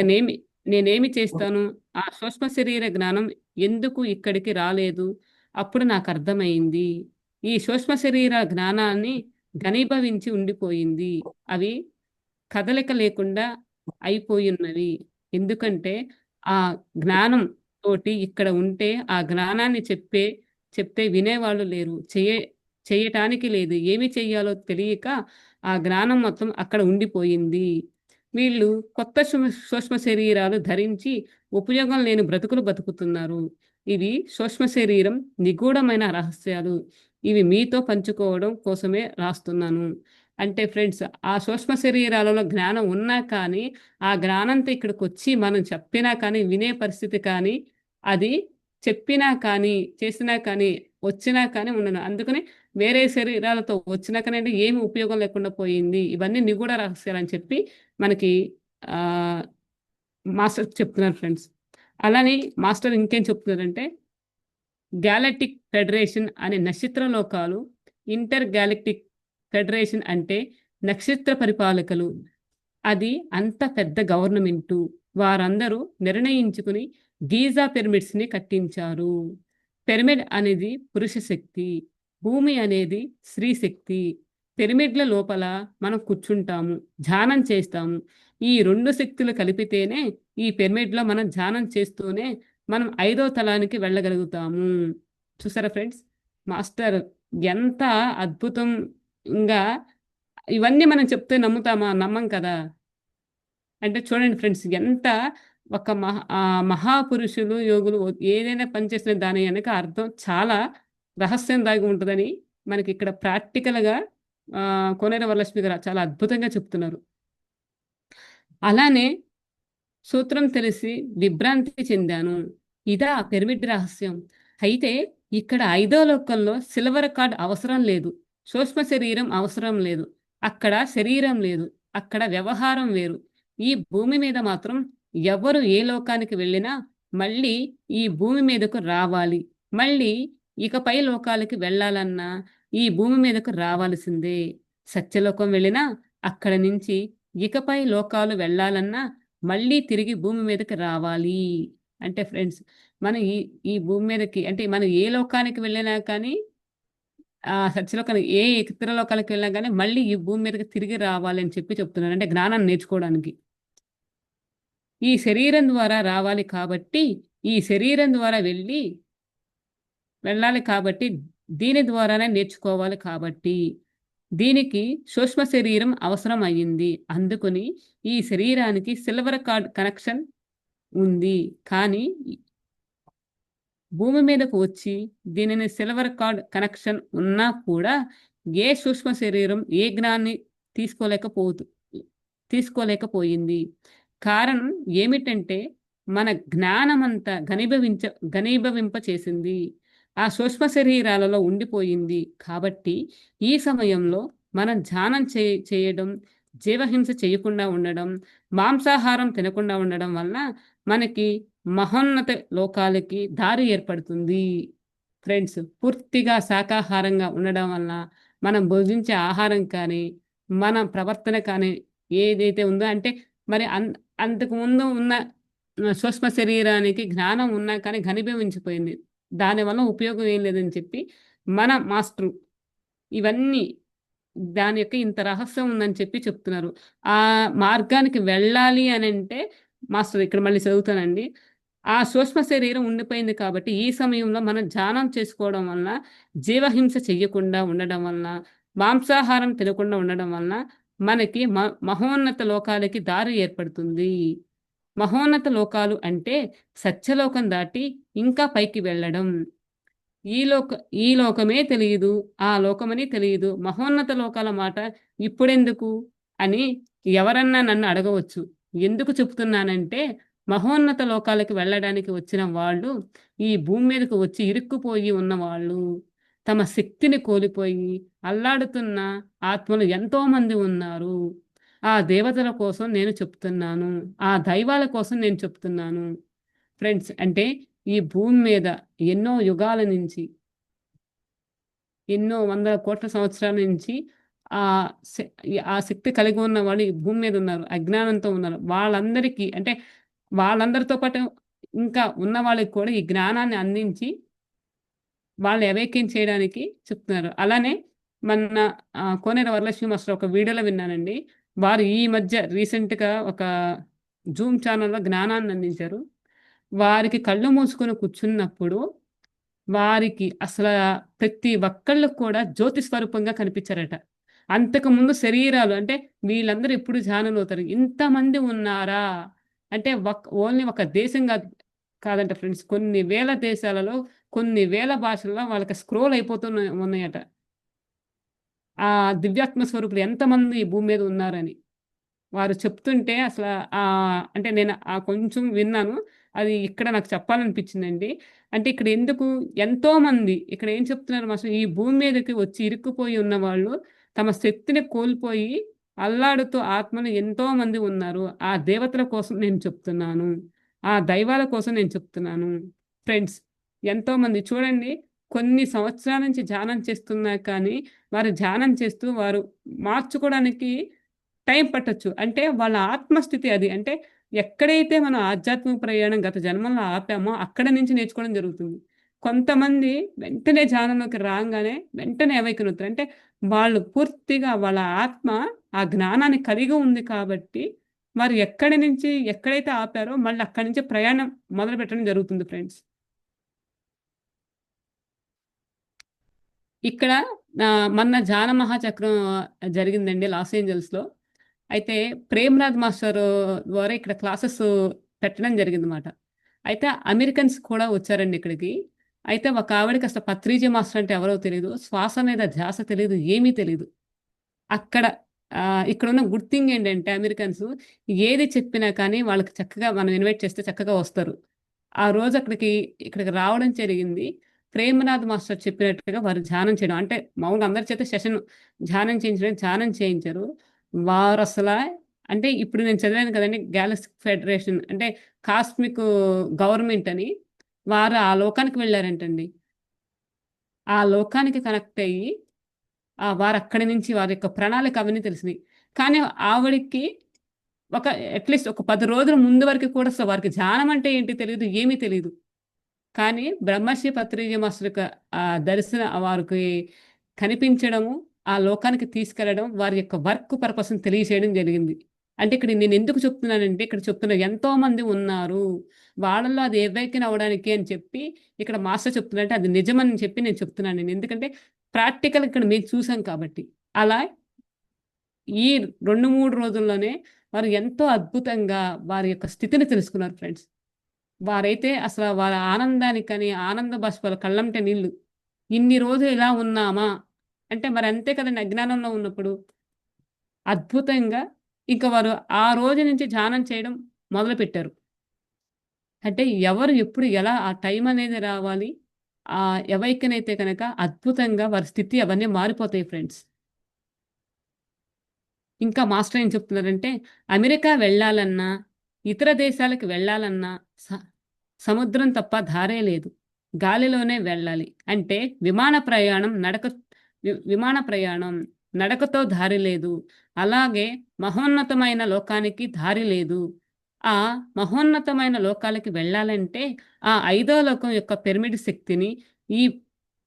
నేనేమి చేస్తాను? ఆ సూక్ష్మ శరీర జ్ఞానం ఎందుకు ఇక్కడికి రాలేదు? అప్పుడు నాకర్థమైంది. ఈ సూక్ష్మ శరీర జ్ఞానాన్ని ఘనీభవించి ఉండిపోయింది. అవి కదలిక లేకుండా అయిపోయున్నవి. ఎందుకంటే, ఆ జ్ఞానం తోటి ఇక్కడ ఉంటే, ఆ జ్ఞానాన్ని చెప్తే వినేవాళ్ళు లేరు. చెయ్యటానికి లేదు. ఏమి చెయ్యాలో తెలియక, ఆ జ్ఞానం మొత్తం అక్కడ ఉండిపోయింది. వీళ్ళు కొత్త సూక్ష్మ శరీరాలు ధరించి ఉపయోగం లేని బ్రతుకులు బతుకుతున్నారు. ఇవి సూక్ష్మ శరీరం నిగూఢమైన రహస్యాలు. ఇవి మీతో పంచుకోవడం కోసమే రాస్తున్నాను. అంటే ఫ్రెండ్స్, ఆ సూక్ష్మ శరీరాలలో జ్ఞానం ఉన్నా కానీ, ఆ జ్ఞానంతో ఇక్కడికొచ్చి మనం చెప్పినా కానీ, వినే పరిస్థితి కానీ, అది చెప్పినా కానీ, చేసినా కానీ, వచ్చినా కానీ ఉండను. అందుకని వేరే శరీరాలతో వచ్చినా కానండి ఏమి ఉపయోగం లేకుండా పోయింది. ఇవన్నీ నిగూఢ రహస్యాలని చెప్పి మనకి ఆహ్, మాస్టర్ చెప్తున్నారు ఫ్రెండ్స్. అలానే మాస్టర్ ఇంకేం చెప్తున్నారంటే గ్యాలక్టిక్ ఫెడరేషన్ అనే నక్షత్ర లోకాలు, ఇంటర్ గ్యాలక్టిక్ ఫెడరేషన్ అంటే నక్షత్ర పరిపాలకులు. అది అంత పెద్ద గవర్నమెంటు. వారందరూ నిర్ణయించుకుని గీజా పిరమిడ్స్‌ని కట్టించారు. పిరమిడ్ అనేది పురుష శక్తి. భూమి అనేది స్త్రీ శక్తి. పిరమిడ్ల లోపల మనం కూర్చుంటాము. ధ్యానం చేస్తాము. ఈ 2 శక్తులు కలిపితేనే ఈ పిరమిడ్‌లో మనం ధ్యానం చేస్తూనే మనం ఐదో తలానికి వెళ్ళగలుగుతాము. చూసారా ఫ్రెండ్స్? మాస్టర్ ఎంత అద్భుతంగా ఇవన్నీ మనం చెప్తే నమ్ముతామా? నమ్మం కదా! అంటే చూడండి ఫ్రెండ్స్ ఎంత మహాపురుషులు, యోగులు ఏదైనా పని చేసిన దాని వెనక అర్థం చాలా రహస్యం దాగి ఉంటదని మనకిక్కడ ప్రాక్టికల్‌గా కోనేరు వరలక్ష్మి గారు చాలా అద్భుతంగా చెప్తున్నారు. అలానే సూత్రం తెలిసి విభ్రాంతి చెందాను. ఇదా పిరమిడ్ రహస్యం. అయితే ఇక్కడ ఐదో లోకంలో సిల్వర్ కార్డ్ అవసరం లేదు. సూక్ష్మ శరీరం అవసరం లేదు. అక్కడ శరీరం లేదు. అక్కడ వ్యవహారం వేరు. ఈ భూమి మీద మాత్రం ఎవరు ఏ లోకానికి వెళ్ళినా మళ్ళీ ఈ భూమి మీదకు రావాలి. మళ్ళీ ఇకపై లోకాలకి వెళ్ళాలన్నా ఈ భూమి మీదకు రావాల్సిందే. సత్యలోకం వెళ్ళినా అక్కడి నుంచి ఇకపై లోకాలు వెళ్ళాలన్నా మళ్ళీ తిరిగి భూమి మీదకి రావాలి. అంటే ఫ్రెండ్స్ మనం ఈ భూమి మీదకి అంటే మనం ఏ లోకానికి వెళ్ళినా కానీ సత్యలోకానికి ఏ ఇతర లోకాలకు వెళ్ళినా గానీ మళ్ళీ ఈ భూమి మీదకి తిరిగి రావాలి అని చెప్పి చెప్తున్నారు. అంటే జ్ఞానాన్ని నేర్చుకోవడానికి. ఈ శరీరం ద్వారా రావాలి కాబట్టి ఈ శరీరం ద్వారా వెళ్ళి వెళ్ళాలి కాబట్టి దీని ద్వారానే నేర్చుకోవాలి కాబట్టి దీనికి సూక్ష్మ శరీరం అవసరం అయ్యింది. అందుకని ఈ శరీరానికి సిల్వర్ కార్డ్ కనెక్షన్ ఉంది. కానీ భూమి మీదకు వచ్చి దీనిని సిల్వర్ కార్డ్ కనెక్షన్ ఉన్నా కూడా ఏ సూక్ష్మ శరీరం ఏ జ్ఞానాన్ని తీసుకోలేకపోతు తీసుకోలేకపోయింది. కారణం ఏమిటంటే మన జ్ఞానమంతా ఘనీభవింప చేసింది. ఆ సూక్ష్మ శరీరాలలో ఉండిపోయింది. కాబట్టి ఈ సమయంలో మనం ధ్యానం చేయడం, జీవహింస చేయకుండా ఉండడం, మాంసాహారం తినకుండా ఉండడం వల్ల మనకి మహోన్నత లోకాలకి దారి ఏర్పడుతుంది. ఫ్రెండ్స్, పూర్తిగా శాకాహారంగా ఉండడం వల్ల మనం భుజించే ఆహారం కానీ, మన ప్రవర్తన కానీ ఏదైతే ఉందో అంటే మరి అంతకుముందు ఉన్న సూక్ష్మ శరీరానికి జ్ఞానం ఉన్నా కానీ ఘనీభవించిపోయింది. దానివల్ల ఉపయోగం ఏం లేదని చెప్పి మన మాస్టరు ఇవన్నీ దాని యొక్క ఇంత రహస్యం ఉందని చెప్పి చెప్తున్నారు. ఆ మార్గానికి వెళ్ళాలి అనంటే మాస్టర్ ఇక్కడ మళ్ళీ చదువుతానండి. ఆ సూక్ష్మ శరీరం ఉండిపోయింది కాబట్టి ఈ సమయంలో మనం ధ్యానం చేసుకోవడం వలన, జీవహింస చెయ్యకుండా ఉండడం వలన, మాంసాహారం తినకుండా ఉండడం వలన మనకి మహోన్నత లోకాలకి దారి ఏర్పడుతుంది. మహోన్నత లోకాలు అంటే సత్యలోకం దాటి ఇంకా పైకి వెళ్ళడం. ఈ లోకమే తెలియదు, ఆ లోకమని తెలియదు. మహోన్నత లోకాల మాట ఇప్పుడెందుకు అని ఎవరన్నా నన్ను అడగవచ్చు. ఎందుకు చెప్తున్నానంటే మహోన్నత లోకాలకి వెళ్ళడానికి వచ్చిన వాళ్ళు ఈ భూమి మీదకు వచ్చి ఇరుక్కుపోయి ఉన్నవాళ్ళు, తమ శక్తిని కోల్పోయి అల్లాడుతున్న ఆత్మలు ఎంతోమంది ఉన్నారు. ఆ దేవతల కోసం నేను చెప్తున్నాను. ఆ దైవాల కోసం నేను చెప్తున్నాను. ఫ్రెండ్స్, అంటే ఈ భూమి మీద ఎన్నో యుగాల నుంచి, ఎన్నో వందల కోట్ల సంవత్సరాల నుంచి ఆహ్, శ ఆ శక్తి కలిగి ఉన్న వాళ్ళు ఈ భూమి మీద ఉన్నారు. అజ్ఞానంతో ఉన్నారు. వాళ్ళందరికీ అంటే వాళ్ళందరితో పాటు ఇంకా ఉన్న వాళ్ళకి కూడా ఈ జ్ఞానాన్ని అందించి వాళ్ళని అవేకెన్ చేయడానికి చెప్తున్నారు. అలానే మొన్న కోనేరు వరలక్ష్మి మాస్టర్ ఒక వీడియోలో విన్నానండి. వారు ఈ మధ్య రీసెంట్‌గా ఒక జూమ్ ఛానెల్‌లో జ్ఞానాన్ని అందించారు. వారికి కళ్ళు మూసుకొని కూర్చున్నప్పుడు వారికి ప్రతి ఒక్కళ్ళకి కూడా జ్యోతి స్వరూపంగా కనిపించారట. అంతకుముందు శరీరాలు అంటే వీళ్ళందరూ ఎప్పుడు ధ్యానంలోతారు. ఇంతమంది ఉన్నారా? అంటే ఓన్లీ ఒక దేశం కాదంట ఫ్రెండ్స్. కొన్ని వేల దేశాలలో, కొన్ని వేల భాషల్లో వాళ్ళకి స్క్రోల్ ఉన్నాయట. ఆ దివ్యాత్మ స్వరూపులు ఎంతమంది ఈ భూమి మీద ఉన్నారని. వారు చెప్తుంటే అంటే నేను కొంచెం విన్నాను. అది ఇక్కడ నాకు చెప్పాలనిపించిందండి. అంటే ఇక్కడ ఎందుకు ఎంతోమంది ఇక్కడ ఏం చెప్తున్నారు మాస్టర్, ఈ భూమి మీదకి వచ్చి ఇరుక్కుపోయి ఉన్నవాళ్ళు తమ శక్తిని కోల్పోయి అల్లాడుతూ ఆత్మలు ఎంతోమంది ఉన్నారు. ఆ దేవతల కోసం నేను చెప్తున్నాను. ఆ దైవాల కోసం నేను చెప్తున్నాను. ఫ్రెండ్స్, ఎంతోమంది చూడండి, కొన్ని సంవత్సరాల నుంచి ధ్యానం చేస్తున్నా కానీ వారు ధ్యానం చేస్తూ వారు మార్చుకోవడానికి టైం పట్టొచ్చు. అంటే వాళ్ళ ఆత్మస్థితి అది. అంటే ఎక్కడైతే మనం ఆధ్యాత్మిక ప్రయాణం గత జన్మలో ఆపామో అక్కడి నుంచి నేర్చుకోవడం జరుగుతుంది. కొంతమంది వెంటనే ధ్యానంలోకి రాంగానే వెంటనే అవేకెన్ అవుతారు. అంటే వాళ్ళు పూర్తిగా వాళ్ళ ఆత్మ ఆ జ్ఞానాన్ని కలిగి ఉంది కాబట్టి వారు ఎక్కడి నుంచి ఎక్కడైతే ఆపారో మళ్ళీ అక్కడి నుంచి ప్రయాణం మొదలుపెట్టడం జరుగుతుంది ఫ్రెండ్స్. ఇక్కడ మొన్న ధ్యాన మహాచక్రం జరిగిందండి లాస్ ఏంజల్స్‌లో. అయితే ప్రేమ్‌నాథ్ మాస్టరు ద్వారా ఇక్కడ క్లాసెస్ పెట్టడం జరిగిందన్నమాట. అయితే అమెరికన్స్ కూడా వచ్చారండి ఇక్కడికి. అయితే ఒక ఆవిడకి అసలు పత్రిజీ మాస్టర్ అంటే ఎవరో తెలీదు. శ్వాస మీద ధ్యాస తెలీదు. ఏమీ తెలీదు. అక్కడ ఇక్కడున్న గుడ్ థింగ్ ఏంటంటే అమెరికన్స్ ఏది చెప్పినా కానీ వాళ్ళకి చక్కగా మనం ఇన్వైట్ చేస్తే చక్కగా వస్తారు. ఆ రోజు ఇక్కడికి రావడం జరిగింది. ప్రేమనాథ్ మాస్టర్ చెప్పినట్టుగా వారు ధ్యానం చేయడం. అంటే మామూలుగా అందరి చేత ధ్యానం చేయించారు. వారసల అంటే ఇప్పుడు నేను చదివాను కదండీ! గాలక్టిక్ ఫెడరేషన్ అంటే కాస్మిక్ గవర్నమెంట్ అని. వారు ఆ లోకానికి వెళ్లారంటండి. ఆ లోకానికి కనెక్ట్ అయ్యి వారక్కడి నుంచి వారి యొక్క ప్రణాళిక అవన్నీ తెలిసినియి. కానీ ఆవిడకి ఒక అట్‌లీస్ట్ ఒక 10 రోజుల ముందు వరకు కూడా వారికి ధ్యానం అంటే ఏంటి తెలీదు. ఏమీ తెలీదు. కానీ బ్రహ్మశ్రీ పత్రిజీ మాస్టర్ యొక్క దర్శనం వారికి కనిపించడము, ఆ లోకానికి తీసుకెళ్లడం, వారి యొక్క వర్క్ పర్పస్‌ని తెలియజేయడం జరిగింది. అంటే ఇక్కడ నేను ఎందుకు చెప్తున్నానంటే, ఇక్కడ చెప్తున్నా ఎంతో మంది ఉన్నారు. వాళ్ళలో అది ఎవేకెన్ అవ్వడానికి అని చెప్పి ఇక్కడ మాస్టర్ చెప్తున్నారంటే అది నిజమని చెప్పి నేను చెప్తున్నాను నేను. ఎందుకంటే ప్రాక్టికల్ ఇక్కడ మేము చూసాం కాబట్టి. అలా ఈ 2, 3 రోజుల్లోనే వారు ఎంతో అద్భుతంగా వారి యొక్క స్థితిని తెలుసుకున్నారు ఫ్రెండ్స్. వారైతే అసల వారి ఆనందానికని ఆనంద బాష్పాలు కళ్ళంట నీళ్ళు. ఇన్ని రోజులు ఇలా ఉన్నామా? అంటే మరి అంతే కదండీ అజ్ఞానంలో ఉన్నప్పుడు. అద్భుతంగా ఇంక వారు ఆ రోజు నుంచి ధ్యానం చేయడం మొదలుపెట్టారు. అంటే ఎవరు ఎప్పుడు ఎలా ఆ టైం అనేది రావాలి. ఎవరికైతే గనక అద్భుతంగా వారి స్థితి అవన్నీ మారిపోతాయి ఫ్రెండ్స్. ఇంకా మాస్టర్ ఏం చెప్తున్నారంటే, అమెరికా వెళ్ళాలన్నా, ఇతర దేశాలకు వెళ్ళాలన్నా స సముద్రం తప్ప దారే లేదు. గాలిలోనే వెళ్ళాలి. అంటే విమాన ప్రయాణం విమాన ప్రయాణం నడకతో దారి లేదు. అలాగే మహోన్నతమైన లోకానికి దారి లేదు. ఆ మహోన్నతమైన లోకాలకి వెళ్ళాలంటే, ఆ ఐదో లోకం యొక్క పిరమిడ్ శక్తిని, ఈ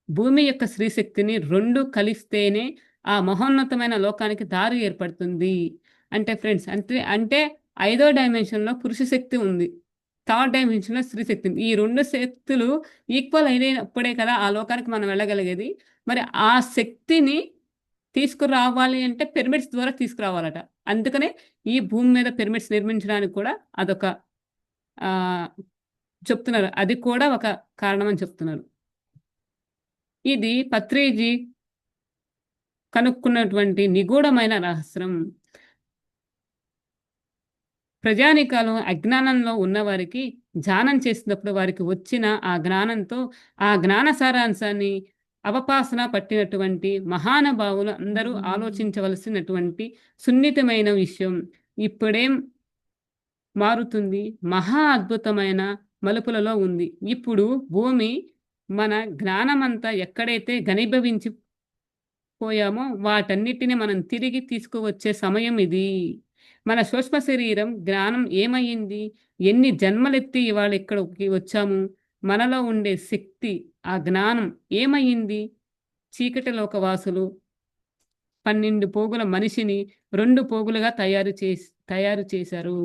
భూమి యొక్క స్త్రీశక్తిని 2 కలిస్తేనే ఆ మహోన్నతమైన లోకానికి దారి ఏర్పడుతుంది. అంటే ఫ్రెండ్స్ అంటే ఐదో డైమెన్షన్‌లో పురుష శక్తి ఉంది. థర్డ్ డైమెన్షన్‌లో స్త్రీ శక్తి ఉంది. ఈ 2 శక్తులు ఈక్వల్ అయినప్పుడే కదా ఆ లోకానికి మనం వెళ్ళగలిగేది. మరి ఆ శక్తిని తీసుకురావాలి అంటే పిరమిడ్స్ ద్వారా తీసుకురావాలట. అందుకనే ఈ భూమి మీద పిరమిడ్స్ నిర్మించడానికి కూడా అదొక ఆహ్, చెప్తున్నారు. అది కూడా ఒక కారణం అని చెప్తున్నారు. ఇది పత్రిజీ కనుక్కున్నటువంటి నిగూఢమైన రహస్యం. ప్రజానీకాలు అజ్ఞానంలో ఉన్నవారికి ధ్యానం చేసినప్పుడు వారికి వచ్చిన ఆ జ్ఞానంతో ఆ జ్ఞాన సారాంశాన్ని అవపాసన పట్టినటువంటి మహానుభావులు అందరూ ఆలోచించవలసినటువంటి సున్నితమైన విషయం. ఇప్పుడేం మారుతుంది? మహా అద్భుతమైన మలుపులలో ఉంది. ఇప్పుడు భూమి మన జ్ఞానమంతా ఎక్కడైతే ఘనీభవించి పోయామో వాటన్నిటిని మనం తిరిగి తీసుకువచ్చే సమయం ఇది. మన సూక్ష్మ శరీరం జ్ఞానం ఏమయ్యింది? ఎన్ని జన్మలెత్తి ఇవాళ ఇక్కడికి వచ్చాము? మనలో ఉండే శక్తి, ఆ జ్ఞానం ఏమయ్యింది? చీకటి లోకవాసులు 12 పోగుల మనిషిని 2 పోగులుగా తయారు చేశారు.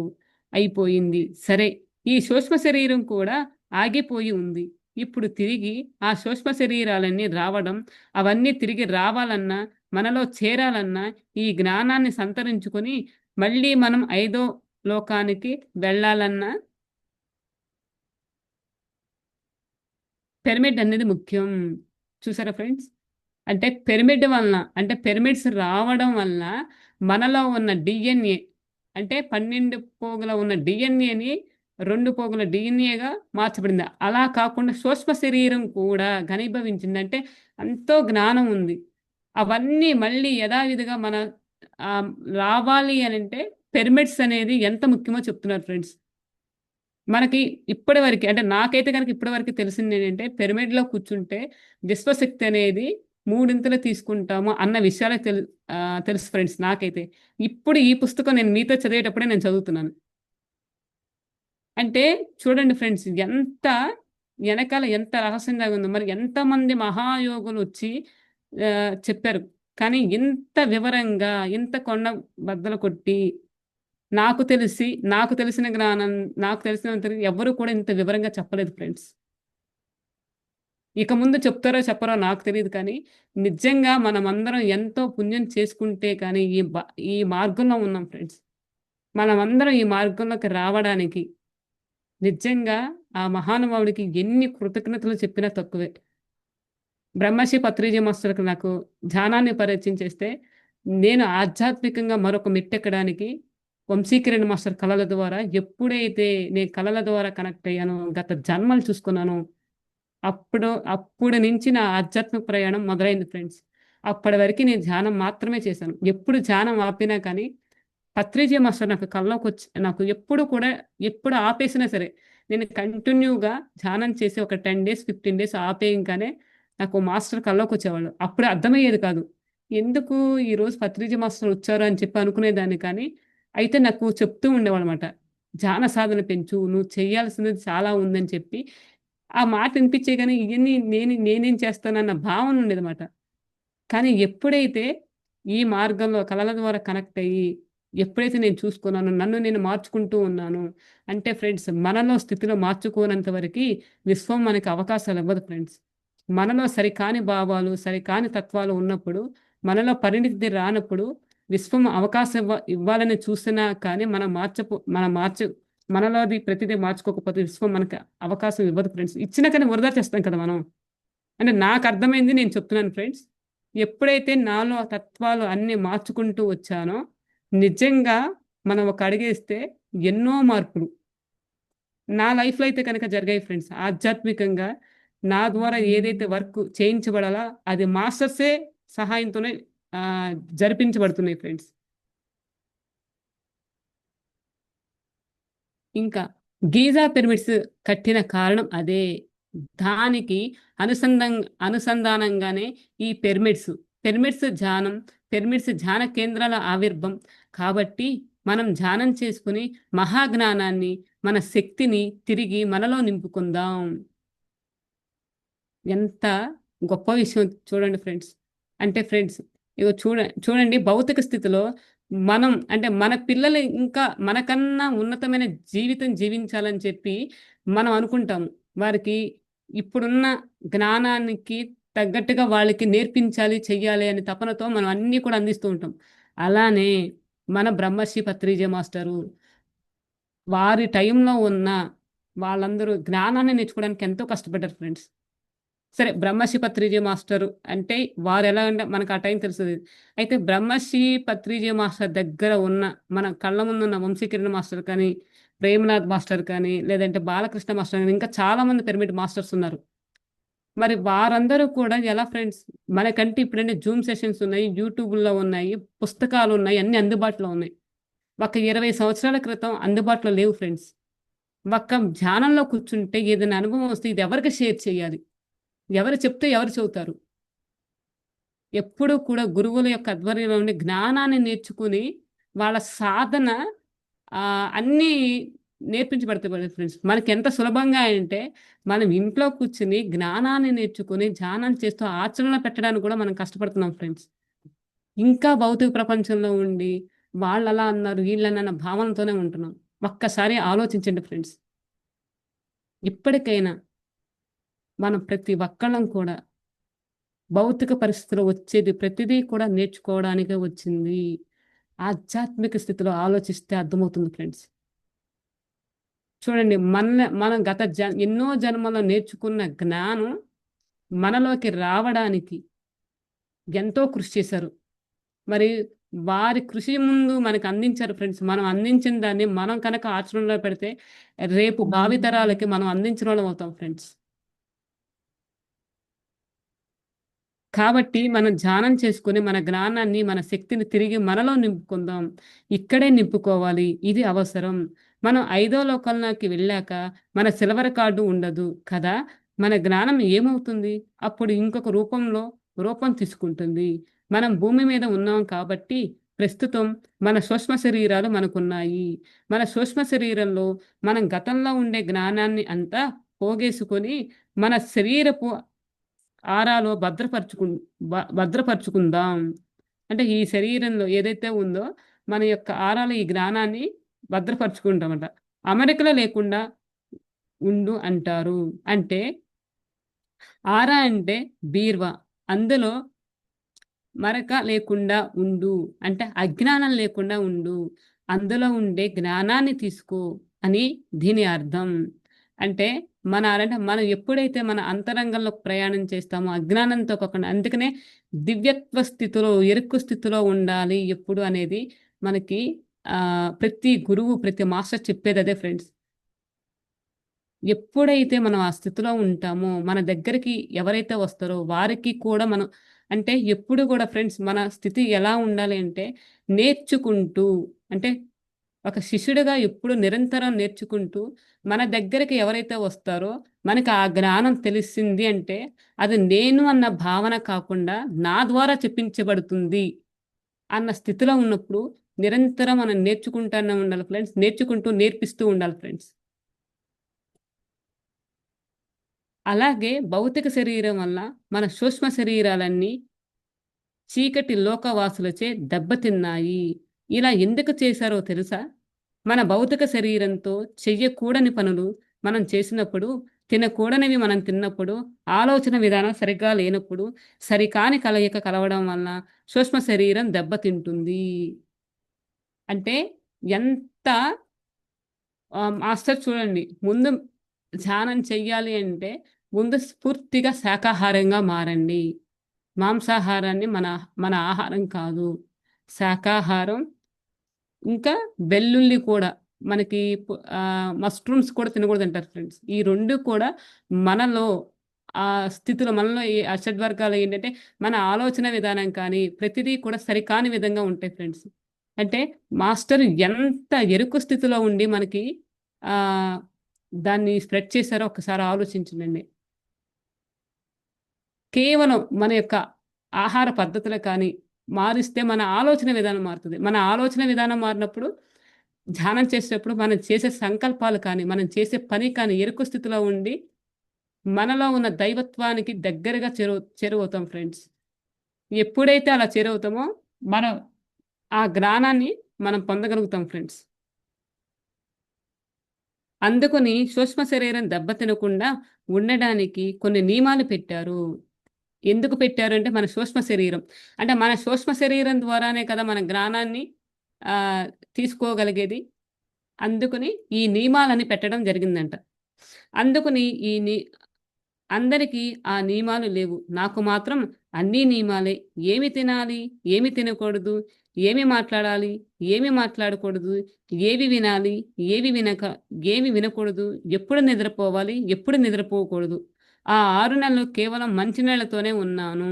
అయిపోయింది. సరే, ఈ సూక్ష్మ శరీరం కూడా ఆగిపోయి ఉంది. ఇప్పుడు తిరిగి ఆ సూక్ష్మ శరీరాలన్నీ రావడం, అవన్నీ తిరిగి రావాలన్నా, మనలో చేరాలన్నా, ఈ జ్ఞానాన్ని సంతరించుకొని మళ్ళీ మనం ఐదో లోకానికి వెళ్ళాలన్నా పిరమిడ్ అనేది ముఖ్యం. చూసారా ఫ్రెండ్స్? అంటే పిరమిడ్ వలన అంటే పిరమిడ్స్ రావడం వలన మనలో ఉన్న డీఎన్ఏ అంటే 12 పోగుల ఉన్న డీఎన్ఏని 2 పోగుల డీఎన్ఏగా మార్చబడింది. అలా కాకుండా సూక్ష్మ శరీరం కూడా ఘనీభవించింది. అంటే ఎంతో జ్ఞానం ఉంది. అవన్నీ మళ్ళీ యథావిధిగా మన ఆహ్, రావాలి అనంటే పిరమిడ్స్ అనేది ఎంత ముఖ్యమో చెప్తున్నారు ఫ్రెండ్స్. మనకి ఇప్పటి వరకి అంటే నాకైతే గనక ఇప్పటి వరకు తెలిసిందేంటంటే పిరమిడ్‌లో కూర్చుంటే విశ్వశక్తి అనేది మూడింతలు తీసుకుంటాము అన్న విషయాలే తెలుసు ఫ్రెండ్స్ నాకైతే. ఇప్పుడు ఈ పుస్తకం నేను మీతో చదివేటప్పుడే నేను చదువుతున్నాను. అంటే చూడండి ఫ్రెండ్స్ ఎనకాల ఎంత రహస్యం దాగుందో. మరి ఎంతమంది మహాయోగులొచ్చి చెప్పారు. కానీ ఇంత వివరంగా, ఇంత కొండ బద్దలు కొట్టి నాకు తెలిసిన జ్ఞానం నాకు తెలిసినంత వరకు ఎవ్వరు కూడా ఇంత వివరంగా చెప్పలేదు ఫ్రెండ్స్. ఇక ముందు చెప్తారో చెప్పరో నాకు తెలీదు కానీ, నిజంగా మనమందరం ఎంతో పుణ్యం చేసుకుంటే కానీ ఈ మార్గంలో ఉన్నాం ఫ్రెండ్స్. మనమందరం ఈ మార్గంలోకి రావడానికి నిజంగా ఆ మహానుభావుడికి ఎన్ని కృతజ్ఞతలు చెప్పినా తక్కువే. బ్రహ్మశ్రీ పత్రిజీ మాస్టర్‌కి నాకు ధ్యానాన్ని పరిచయం చేస్తే, నేను ఆధ్యాత్మికంగా మరొక మెట్టెక్కడానికి వంశీకిరణ్ మాస్టర్ కళల ద్వారా ఎప్పుడైతే నేను కళల ద్వారా కనెక్ట్ అయ్యానో, గత జన్మలు చూసుకున్నానో, అప్పుడు నుంచి నా ఆధ్యాత్మిక ప్రయాణం మొదలైంది ఫ్రెండ్స్. అప్పటి వరకి నేను ధ్యానం మాత్రమే చేశాను. ఎప్పుడు ధ్యానం ఆపినా కానీ, పత్రిజీ మాస్టర్ నాకు కల్లోకొచ్చి నాకు ఎప్పుడు కూడా ఎప్పుడు ఆపేసినా సరే, నేను కంటిన్యూగా ధ్యానం చేసి ఒక 10 డేస్, 15 డేస్ ఆపేయంగానే నాకు మాస్టర్ కల్లోకొచ్చేవాళ్ళు. అప్పుడు అర్థమయ్యేది కాదు. ఎందుకు ఈరోజు పత్రిజీ మాస్టర్ వచ్చారు అని చెప్పి అనుకునేదాన్ని కానీ, అయితే నాకు చెప్తూ ఉండేవాళ్ళమాట. ధ్యాన సాధన పెంచు, నువ్వు చేయాల్సినది చాలా ఉందని చెప్పి, ఆ మాట వినిపించే గాని ఇయన్నీ నేనేం చేస్తానన్న భావన ఉండేదమాట. కానీ ఎప్పుడైతే ఈ మార్గంలో కళల ద్వారా కనెక్ట్ అయ్యి ఎప్పుడైతే నేను చూసుకున్నానో, నన్ను నేను మార్చుకుంటూ ఉన్నాను. అంటే ఫ్రెండ్స్, మనలో స్థితిలో మార్చుకోనంత వరకి విశ్వం మనకి అవకాశాలివ్వదు ఫ్రెండ్స్. మనలో సరికాని భావాలు, సరికాని తత్వాలు ఉన్నప్పుడు, మనలో పరిణితి రానప్పుడు, విశ్వం అవకాశం ఇవ్వాలని చూసినా కానీ మనలోది ప్రతిదీ మార్చుకోకపోతే విశ్వం మనకి అవకాశం ఇవ్వదు ఫ్రెండ్స్. ఇచ్చినా కానీ వృధా చేస్తాం కదా మనం. అంటే నాకర్థమైంది నేను చెప్తున్నాను ఫ్రెండ్స్. ఎప్పుడైతే నాలో ఆ తత్వాలు అన్నీ మార్చుకుంటూ వచ్చానో, నిజంగా మనం ఒక అడుగేస్తే ఎన్నో మార్పులు నా లైఫ్‌లో అయితే కనుక జరిగాయి ఫ్రెండ్స్. ఆధ్యాత్మికంగా నా ద్వారా ఏదైతే వర్క్ చేయించబడాలో అది మాస్టర్సే సహాయంతోనే ఆహ్, జరిపించబడుతున్నాయి ఫ్రెండ్స్. ఇంకా గీజా పిరమిడ్స్ కట్టిన కారణం అదే. దానికి అనుసంధం అనుసంధానంగానే ఈ పిరమిడ్స్ ధ్యానం, పిరమిడ్స్ ధ్యాన కేంద్రాల ఆవిర్భం. కాబట్టి మనం ధ్యానం చేసుకొని మహాజ్ఞానాన్ని, మన శక్తిని తిరిగి మనలో నింపుకుందాం. ఎంత గొప్ప విషయం చూడండి ఫ్రెండ్స్. అంటే ఫ్రెండ్స్, ఇగో చూడండి భౌతిక స్థితిలో మనం అంటే మన పిల్లలు ఇంకా మనకన్నా ఉన్నతమైన జీవితం జీవించాలని చెప్పి మనం అనుకుంటాము. వారికి ఇప్పుడున్న జ్ఞానానికి తగ్గట్టుగా వాళ్ళకి నేర్పించాలి, చెయ్యాలి అనే తపనతో మనం అన్నీ కూడా అందిస్తూ ఉంటాం. అలానే మన బ్రహ్మర్షి పత్రిజీ మాస్టరు వారి టైంలో ఉన్న వాళ్ళందరూ జ్ఞానాన్ని నేర్చుకోవడానికి ఎంతో కష్టపడ్డారు ఫ్రెండ్స్. సరే. 'బ్రహ్మశ్రీ పత్రిజీ మాస్టరు' అంటే వారెలా అంటే మనకు ఆ టైం తెలుస్తది. అయితే 'బ్రహ్మశ్రీ పత్రిజీ మాస్టర్' దగ్గర ఉన్న మన కళ్ళ ముందున్న 'వంశీకిరణ్ మాస్టర్' కానీ, 'ప్రేమనాథ్ మాస్టర్' కానీ, లేదంటే 'బాలకృష్ణ మాస్టర్' కానీ ఇంకా చాలా మంది పిరమిడ్ మాస్టర్స్ ఉన్నారు. మరి వారందరూ కూడా ఎలా ఫ్రెండ్స్ మనకంటే ఇప్పుడంటే జూమ్ సెషన్స్ ఉన్నాయి, యూట్యూబుల్లో ఉన్నాయి, పుస్తకాలున్నాయి, అన్నీ అందుబాటులో ఉన్నాయి. ఒక 20 సంవత్సరాల క్రితం అందుబాటులో లేవు ఫ్రెండ్స్. ఒక్క ధ్యానంలో కూర్చుంటే ఏదైనా అనుభవం వస్తే ఇది ఎవరికి షేర్ చేయాలి? ఎవరు చెప్తే ఎవరు చెబుతారు? ఎప్పుడూ కూడా గురువుల యొక్క ఆధ్వర్యంలో ఉండి జ్ఞానాన్ని నేర్చుకొని, వాళ్ళ సాధన అన్నీ నేర్పించబడతాయి ఫ్రెండ్స్. మనకెంత సులభంగా అంటే, మనం ఇంట్లో కూర్చొని జ్ఞానాన్ని నేర్చుకొని, ధ్యానం చేస్తూ ఆచరణలో పెట్టడానికి కూడా మనం కష్టపడుతున్నాం ఫ్రెండ్స్. ఇంకా భౌతిక ప్రపంచంలో ఉండి, వాళ్ళలా అన్నారు, వీళ్ళనన్న భావనతోనే ఉంటున్నాం. ఒక్కసారి ఆలోచించండి ఫ్రెండ్స్. ఇప్పటికైనా మనం ప్రతి ఒక్కళ్ళం కూడా భౌతిక పరిస్థితిలో వచ్చేది ప్రతిదీ కూడా నేర్చుకోవడానికే వచ్చింది. ఆధ్యాత్మిక స్థితిలో ఆలోచిస్తే అర్థమవుతుంది ఫ్రెండ్స్. చూడండి మనం గత ఎన్నో జన్మలో నేర్చుకున్న జ్ఞానం మనలోకి రావడానికి ఎంతో కృషి చేశారు. మరి వారి కృషి ముందు మనకు అందించారు ఫ్రెండ్స్. మనం అందించిన దాన్ని మనం కనుక ఆచరణలో పెడితే రేపు భావితరాలకి మనం అందించినోళ్ళం అవుతాం ఫ్రెండ్స్. కాబట్టి మనం ధ్యానం చేసుకొని, మన జ్ఞానాన్ని, మన శక్తిని తిరిగి మనలో నింపుకుందాం. ఇక్కడే నింపుకోవాలి. ఇది అవసరం. మనం ఐదో లోకంలోకి వెళ్ళాక మన సిల్వర్ కార్డ్ ఉండదు కదా! మన జ్ఞానం ఏమవుతుంది? అప్పుడు ఇంకొక రూపం తీసుకుంటుంది. మనం భూమి మీద ఉన్నాం కాబట్టి ప్రస్తుతం మన సూక్ష్మ శరీరాలు మనకున్నాయి. మన సూక్ష్మ శరీరంలో మనం గతంలో ఉండే జ్ఞానాన్ని అంతా పోగేసుకొని మన శరీరపు ఆరాలో భద్రపరుచుకుందాం. అంటే ఈ శరీరంలో ఏదైతే ఉందో, మన యొక్క ఆరాలో ఈ జ్ఞానాన్ని భద్రపరుచుకుంటామట. అమరికలో లేకుండా ఉండు అంటారు. అంటే ఆరా అంటే బీరువా. అందులో మరక లేకుండా ఉండు. అంటే అజ్ఞానం లేకుండా ఉండు. అందులో ఉండే జ్ఞానాన్ని తీసుకో అని దీని అర్థం. అంటే మనం ఎప్పుడైతే మన అంతరంగంలో ప్రయాణం చేస్తామో అజ్ఞానంతో కాకుండా అందుకనే దివ్యత్వ స్థితిలో, ఎరుకు స్థితిలో ఉండాలి ఎప్పుడు అనేది మనకి ప్రతి గురువు, ప్రతి మాస్టర్ చెప్పేదదే ఫ్రెండ్స్. ఎప్పుడైతే మనం ఆ స్థితిలో ఉంటామో, మన దగ్గరికి ఎవరైతే వస్తారో వారికి కూడా మనం అంటే ఎప్పుడు గూడా ఫ్రెండ్స్ మన స్థితి ఎలా ఉండాలి అంటే, నేర్చుకుంటూ అంటే ఒక శిష్యుడిగా ఎప్పుడు నిరంతరం నేర్చుకుంటూ, మన దగ్గరికి ఎవరైతే వస్తారో, మనకు ఆ జ్ఞానం తెలిసింది అంటే, అది నేను అన్న భావన కాకుండా, నా ద్వారా చెప్పించబడుతుంది అన్న స్థితిలో ఉన్నప్పుడు, నిరంతరం మనం నేర్చుకుంటానే ఉండాలి ఫ్రెండ్స్. నేర్చుకుంటూ నేర్పిస్తూ ఉండాలి ఫ్రెండ్స్. అలాగే భౌతిక శరీరం వల్ల మన సూక్ష్మ శరీరాలన్నీ చీకటి లోకవాసులచే దెబ్బతిన్నాయి. ఇలా ఎందుకు చేశారో తెలుసా? మన భౌతిక శరీరంతో చెయ్యకూడని పనులు మనం చేసినప్పుడు, తినకూడనివి మనం తిన్నప్పుడు, ఆలోచన విధానం సరిగ్గా లేనప్పుడు, సరికాని కలయిక కలవడం వలన సూక్ష్మ శరీరం దెబ్బతింటుంది. అంటే ఎంత మాస్టర్ చూడండి. ముందు ధ్యానం చెయ్యాలి అంటే, ముందు పూర్తిగా శాకాహారంగా మారండి. మాంసాహారాన్ని మన ఆహారం కాదు. శాకాహారం ఇంకా వెల్లుల్లి కూడా మనకి మష్రూమ్స్ కూడా తినకూడదంటారు ఫ్రెండ్స్. ఈ 2 కూడా మనలో స్థితిలో మనలో ఈ అషడ్వర్గాలు ఏంటంటే, మన ఆలోచన విధానం కానీ, ప్రతిదీ కూడా సరికాని విధంగా ఉంటాయి ఫ్రెండ్స్. అంటే మాస్టర్ ఎంత ఎరుకు స్థితిలో ఉండి మనకి ఆహ్, దాన్ని స్ప్రెడ్ చేశారో ఒక్కసారి ఆలోచించండి. కేవలం మన యొక్క ఆహార పద్ధతులు కానీ మారిస్తే మన ఆలోచన విధానం మారుతది. మన ఆలోచన విధానం మారినప్పుడు ధ్యానం చేసేటప్పుడు మనం చేసే సంకల్పాలు కానీ, మనం చేసే పని కానీ ఎరుకు స్థితిలో ఉండి మనలో ఉన్న దైవత్వానికి దగ్గరగా చేరువవుతాం ఫ్రెండ్స్. ఎప్పుడైతే అలా చేరువవుతామో మనం ఆ జ్ఞానాన్ని మనం పొందగలుగుతాం ఫ్రెండ్స్. అందుకని సూక్ష్మ శరీరం దెబ్బతినకుండా ఉండడానికి కొన్ని నియమాలు పెట్టారు. ఎందుకు పెట్టారంటే మన సూక్ష్మ శరీరం. అంటే మన సూక్ష్మ శరీరం ద్వారానే కదా మన జ్ఞానాన్ని ఆహ్, తీసుకోగలిగేది. అందుకని ఈ నియమాలని పెట్టడం జరిగిందంట. అందుకని ఈ ని అందరికీ ఆ నియమాలు లేవు. నాకు మాత్రం అన్నీ నియమాలే. ఏమి తినాలి? ఏమి తినకూడదు? ఏమి మాట్లాడాలి? ఏమి మాట్లాడకూడదు? ఏవి వినాలి? ఏవి వినక ఏమి వినకూడదు? ఎప్పుడు నిద్రపోవాలి? ఎప్పుడు నిద్రపోకూడదు? ఆ 6 నెలలు కేవలం మంచినీళ్ళతోనే ఉన్నాను.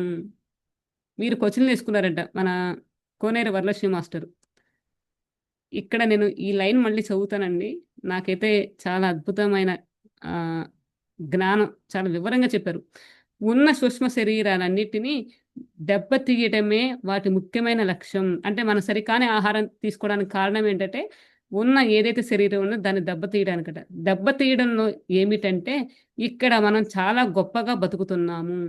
మీరు క్వెషన్‌లేసుకున్నారంట మన కోనేరు వరలక్ష్మి మాస్టరు. ఇక్కడ నేను ఈ లైన్ మళ్ళీ చదువుతానండి. నాకైతే చాలా అద్భుతమైన ఆహ్, జ్ఞానం చాలా వివరంగా చెప్పారు. ఉన్న సూక్ష్మ శరీరాలన్నిటిని దెబ్బతీయటమే వాటి ముఖ్యమైన లక్ష్యం. అంటే మనం సరికాని ఆహారం తీసుకోవడానికి కారణం ఏంటంటే, ఉన్న ఏదైతే శరీరం ఉందో దాన్ని దెబ్బతీయడానికట. దెబ్బతీయడంలో ఏమిటంటే, ఇక్కడ మనం చాలా గొప్పగా బతుకుతున్నాము.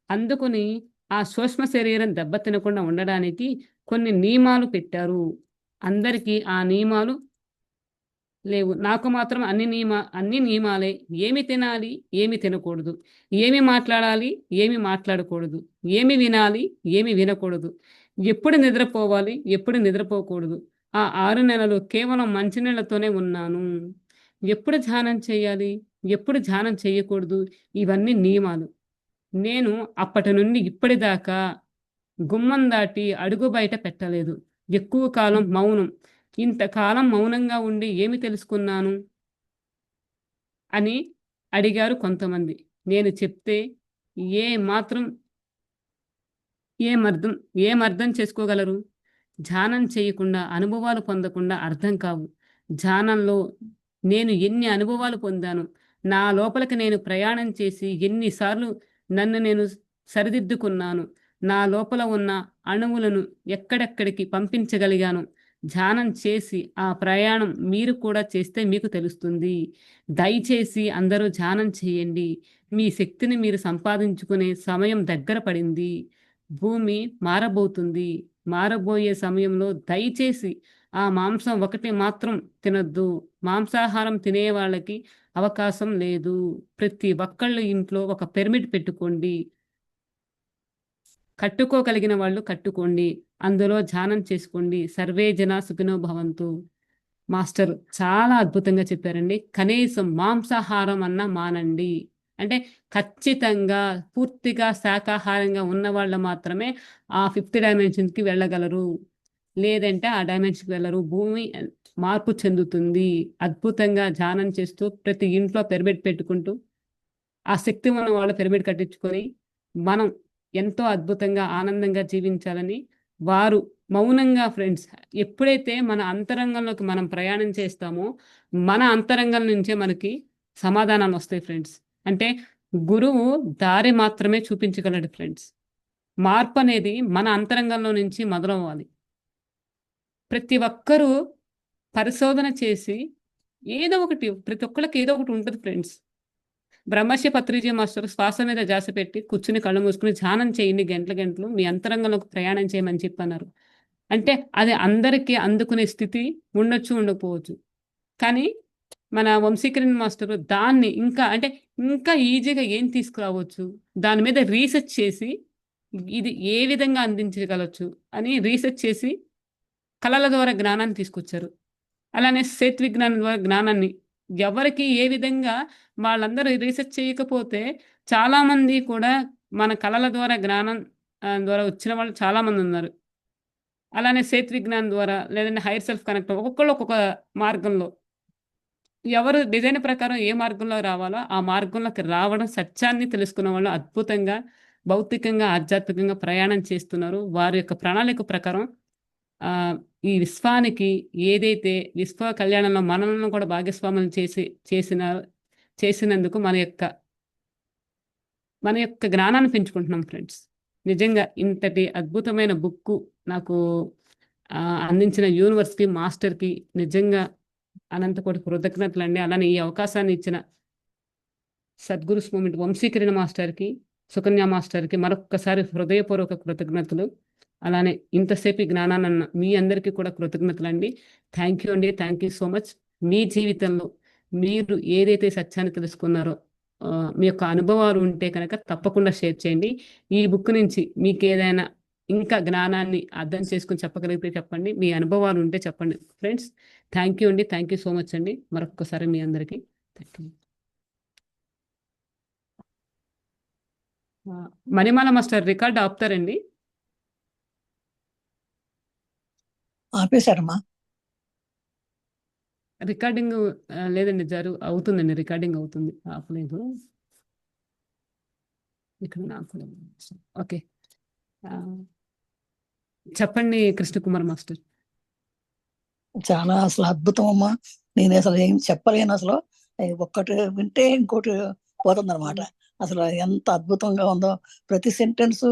అందుకని ఆ సూక్ష్మ శరీరం దెబ్బ తినకుండా ఉండడానికి కొన్ని నియమాలు పెట్టారు. అందరికీ ఆ నియమాలు లేవు. నాకు మాత్రం అన్ని నియమాలే. ఏమి తినాలి? ఏమి తినకూడదు? ఏమి మాట్లాడాలి? ఏమి మాట్లాడకూడదు? ఏమి వినాలి? ఏమి వినకూడదు? ఎప్పుడు నిద్రపోవాలి? ఎప్పుడు నిద్రపోకూడదు? ఆ 6 నెలలు కేవలం మంచినీళ్ళతోనే ఉన్నాను. ఎప్పుడు ధ్యానం చేయాలి? ఎప్పుడు ధ్యానం చేయకూడదు? ఇవన్నీ నియమాలు. నేను అప్పటి నుండి ఇప్పటిదాకా గుమ్మం దాటి అడుగు బయట పెట్టలేదు. ఎక్కువ కాలం మౌనం. ఇంతకాలం మౌనంగా ఉండి ఏమి తెలుసుకున్నాను అని అడిగారు కొంతమంది. నేను చెప్తే ఏ మాత్రం ఏమర్థం ఏమర్థం చేసుకోగలరు? ధ్యానం చేయకుండా, అనుభవాలు పొందకుండా అర్థం కావు. ధ్యానంలో నేను ఎన్ని అనుభవాలు పొందాను. నా లోపలికి నేను ప్రయాణం చేసి ఎన్ని సార్లు నన్ను నేను సరిదిద్దుకున్నాను. నా లోపల ఉన్న అణువులను ఎక్కడెక్కడికి పంపించగలిగాను. ధ్యానం చేసి ఆ ప్రయాణం మీరు కూడా చేస్తే మీకు తెలుస్తుంది. దయచేసి అందరూ ధ్యానం చేయండి. మీ శక్తిని మీరు సంపాదించుకునే సమయం దగ్గర పడింది. భూమి మారబోతుంది. మారబోయే సమయంలో దయచేసి ఆ మాంసం ఒకటి మాత్రం తినొద్దు. మాంసాహారం తినే వాళ్ళకి అవకాశం లేదు. ప్రతి ఒక్కళ్ళు ఇంట్లో ఒక పిరమిడ్ పెట్టుకోండి. కట్టుకోగలిగిన వాళ్ళు కట్టుకోండి. అందులో ధ్యానం చేసుకోండి. సర్వే జన సుఖినో భవంతు. మాస్టర్ చాలా అద్భుతంగా చెప్పారండి. కనీసం మాంసాహారం అన్నా మానండి. అంటే ఖచ్చితంగా పూర్తిగా శాకాహారంగా ఉన్నవాళ్ళు మాత్రమే ఆ ఫిఫ్త్ డైమెన్షన్‌కి వెళ్ళగలరు. లేదంటే ఆ డైమెన్షన్‌కి వెళ్ళరు. భూమి మార్పు చెందుతుంది. అద్భుతంగా ధ్యానం చేస్తూ ప్రతి ఇంట్లో పిరమిడ్ పెట్టుకుంటూ ఆ శక్తి ఉన్న వాళ్ళు పిరమిడ్ కట్టించుకొని, మనం ఎంతో అద్భుతంగా, ఆనందంగా జీవించాలని వారు మౌనంగా ఫ్రెండ్స్ ఎప్పుడైతే మన అంతరంగంలోకి మనం ప్రయాణం చేస్తామో, మన అంతరంగం నుంచే మనకి సమాధానాలొస్తాయి ఫ్రెండ్స్. అంటే గురువు దారి మాత్రమే చూపించగలడు ఫ్రెండ్స్. మార్పనేది మన అంతరంగంలో నుంచి మొదలవ్వాలి. ప్రతి ఒక్కరూ పరిశోధన చేసి ఏదో ఒకటి ప్రతి ఒక్కళ్ళకి ఏదో ఒకటి ఉంటది ఫ్రెండ్స్. బ్రహ్మర్షి పత్రిజీ మాస్టర్ శ్వాస మీద ధ్యాస పెట్టి కూర్చొని కళ్ళు మూసుకొని ధ్యానం చేయండి గంటలు గంటలు. మీ అంతరంగంలోకి ప్రయాణం చేయమని చెప్పన్నారు. అంటే అది అందరికీ అందుకునే స్థితి ఉండొచ్చు, ఉండకపోవచ్చు. కానీ మన వంశీకరణ్ మాస్టర్ దాన్ని ఇంకా అంటే ఇంకా ఈజీగా ఏం తీసుకురావచ్చు, దాని మీద రీసెర్చ్ చేసి ఇది ఏ విధంగా అందించగలచ్చు అని రీసెర్చ్ చేసి కళల ద్వారా జ్ఞానాన్ని తీసుకొచ్చారు. అలానే సేత్ విజ్ఞానం ద్వారా జ్ఞానాన్ని ఎవరికి ఏ విధంగా వాళ్ళందరూ రీసెర్చ్ చేయకపోతే చాలామంది కూడా మన కళల ద్వారా జ్ఞానం ద్వారా వచ్చిన వాళ్ళు చాలామంది ఉన్నారు. అలానే సేత్ విజ్ఞానం ద్వారా లేదంటే హైర్ సెల్ఫ్ కనెక్ట్ ఒక్కొక్కళ్ళు ఒక్కొక్క మార్గంలో ఎవరు డిజైన్ ప్రకారం ఏ మార్గంలో రావాలో ఆ మార్గంలోకి రావడం సత్యాన్ని తెలుసుకున్న వాళ్ళు అద్భుతంగా భౌతికంగా, ఆధ్యాత్మికంగా ప్రయాణం చేస్తున్నారు. వారి యొక్క ప్రణాళిక ప్రకారం ఆహ్, ఈ విశ్వానికి ఏదైతే విశ్వ కళ్యాణంలో మనలను కూడా భాగస్వాములను చేసిన చేసినందుకు మన యొక్క జ్ఞానాన్ని పెంచుకుంటున్నాం ఫ్రెండ్స్. నిజంగా ఇంతటి అద్భుతమైన బుక్కు నాకు అందించిన యూనివర్స్‌కి, మాస్టర్‌కి నిజంగా అనంత కోటి కృతజ్ఞతలండి. అలానే ఈ అవకాశాన్ని ఇచ్చిన సద్గురు స్వామి వంశీకరణ మాస్టర్‌కి, సుకన్య మాస్టర్‌కి మరొక్కసారి హృదయపూర్వక కృతజ్ఞతలు. అలానే ఇంతసేపు ఈ జ్ఞానాన్ని మీ అందరికీ కూడా కృతజ్ఞతలండి. థ్యాంక్ యూ అండి. Thank you so much. మీ జీవితంలో మీరు ఏదైతే సత్యాన్ని తెలుసుకున్నారో మీ యొక్క అనుభవాలు ఉంటే కనుక తప్పకుండా షేర్ చేయండి. ఈ బుక్ నుంచి మీకేదైనా ఇంకా జ్ఞానాన్ని అర్థం చేసుకొని చెప్పగలిగితే చెప్పండి. మీ అనుభవాలు ఉంటే చెప్పండి ఫ్రెండ్స్. థ్యాంక్ యూ అండి. థ్యాంక్ యూ సో మచ్ అండి. మరొక్కసారి మీ అందరికీ thank you. Manimala master record ఆపుతారండి. ఆపేశారమ్మా. రికార్డింగ్ లేదండి అవుతుందండి. రికార్డింగ్ అవుతుంది. ఆపలేదు. ఇక్కడ నాకు ఓకే. చెప్పండి కృష్ణకుమార్ మాస్టర్. చాలా అసలు అద్భుతం అమ్మా. నేను అసలు ఏం చెప్పలేను. అసలు ఒక్కటి వింటే ఇంకోటి పోతుందన్నమాట. అసలు ఎంత అద్భుతంగా ఉందో ప్రతి సెంటెన్స్,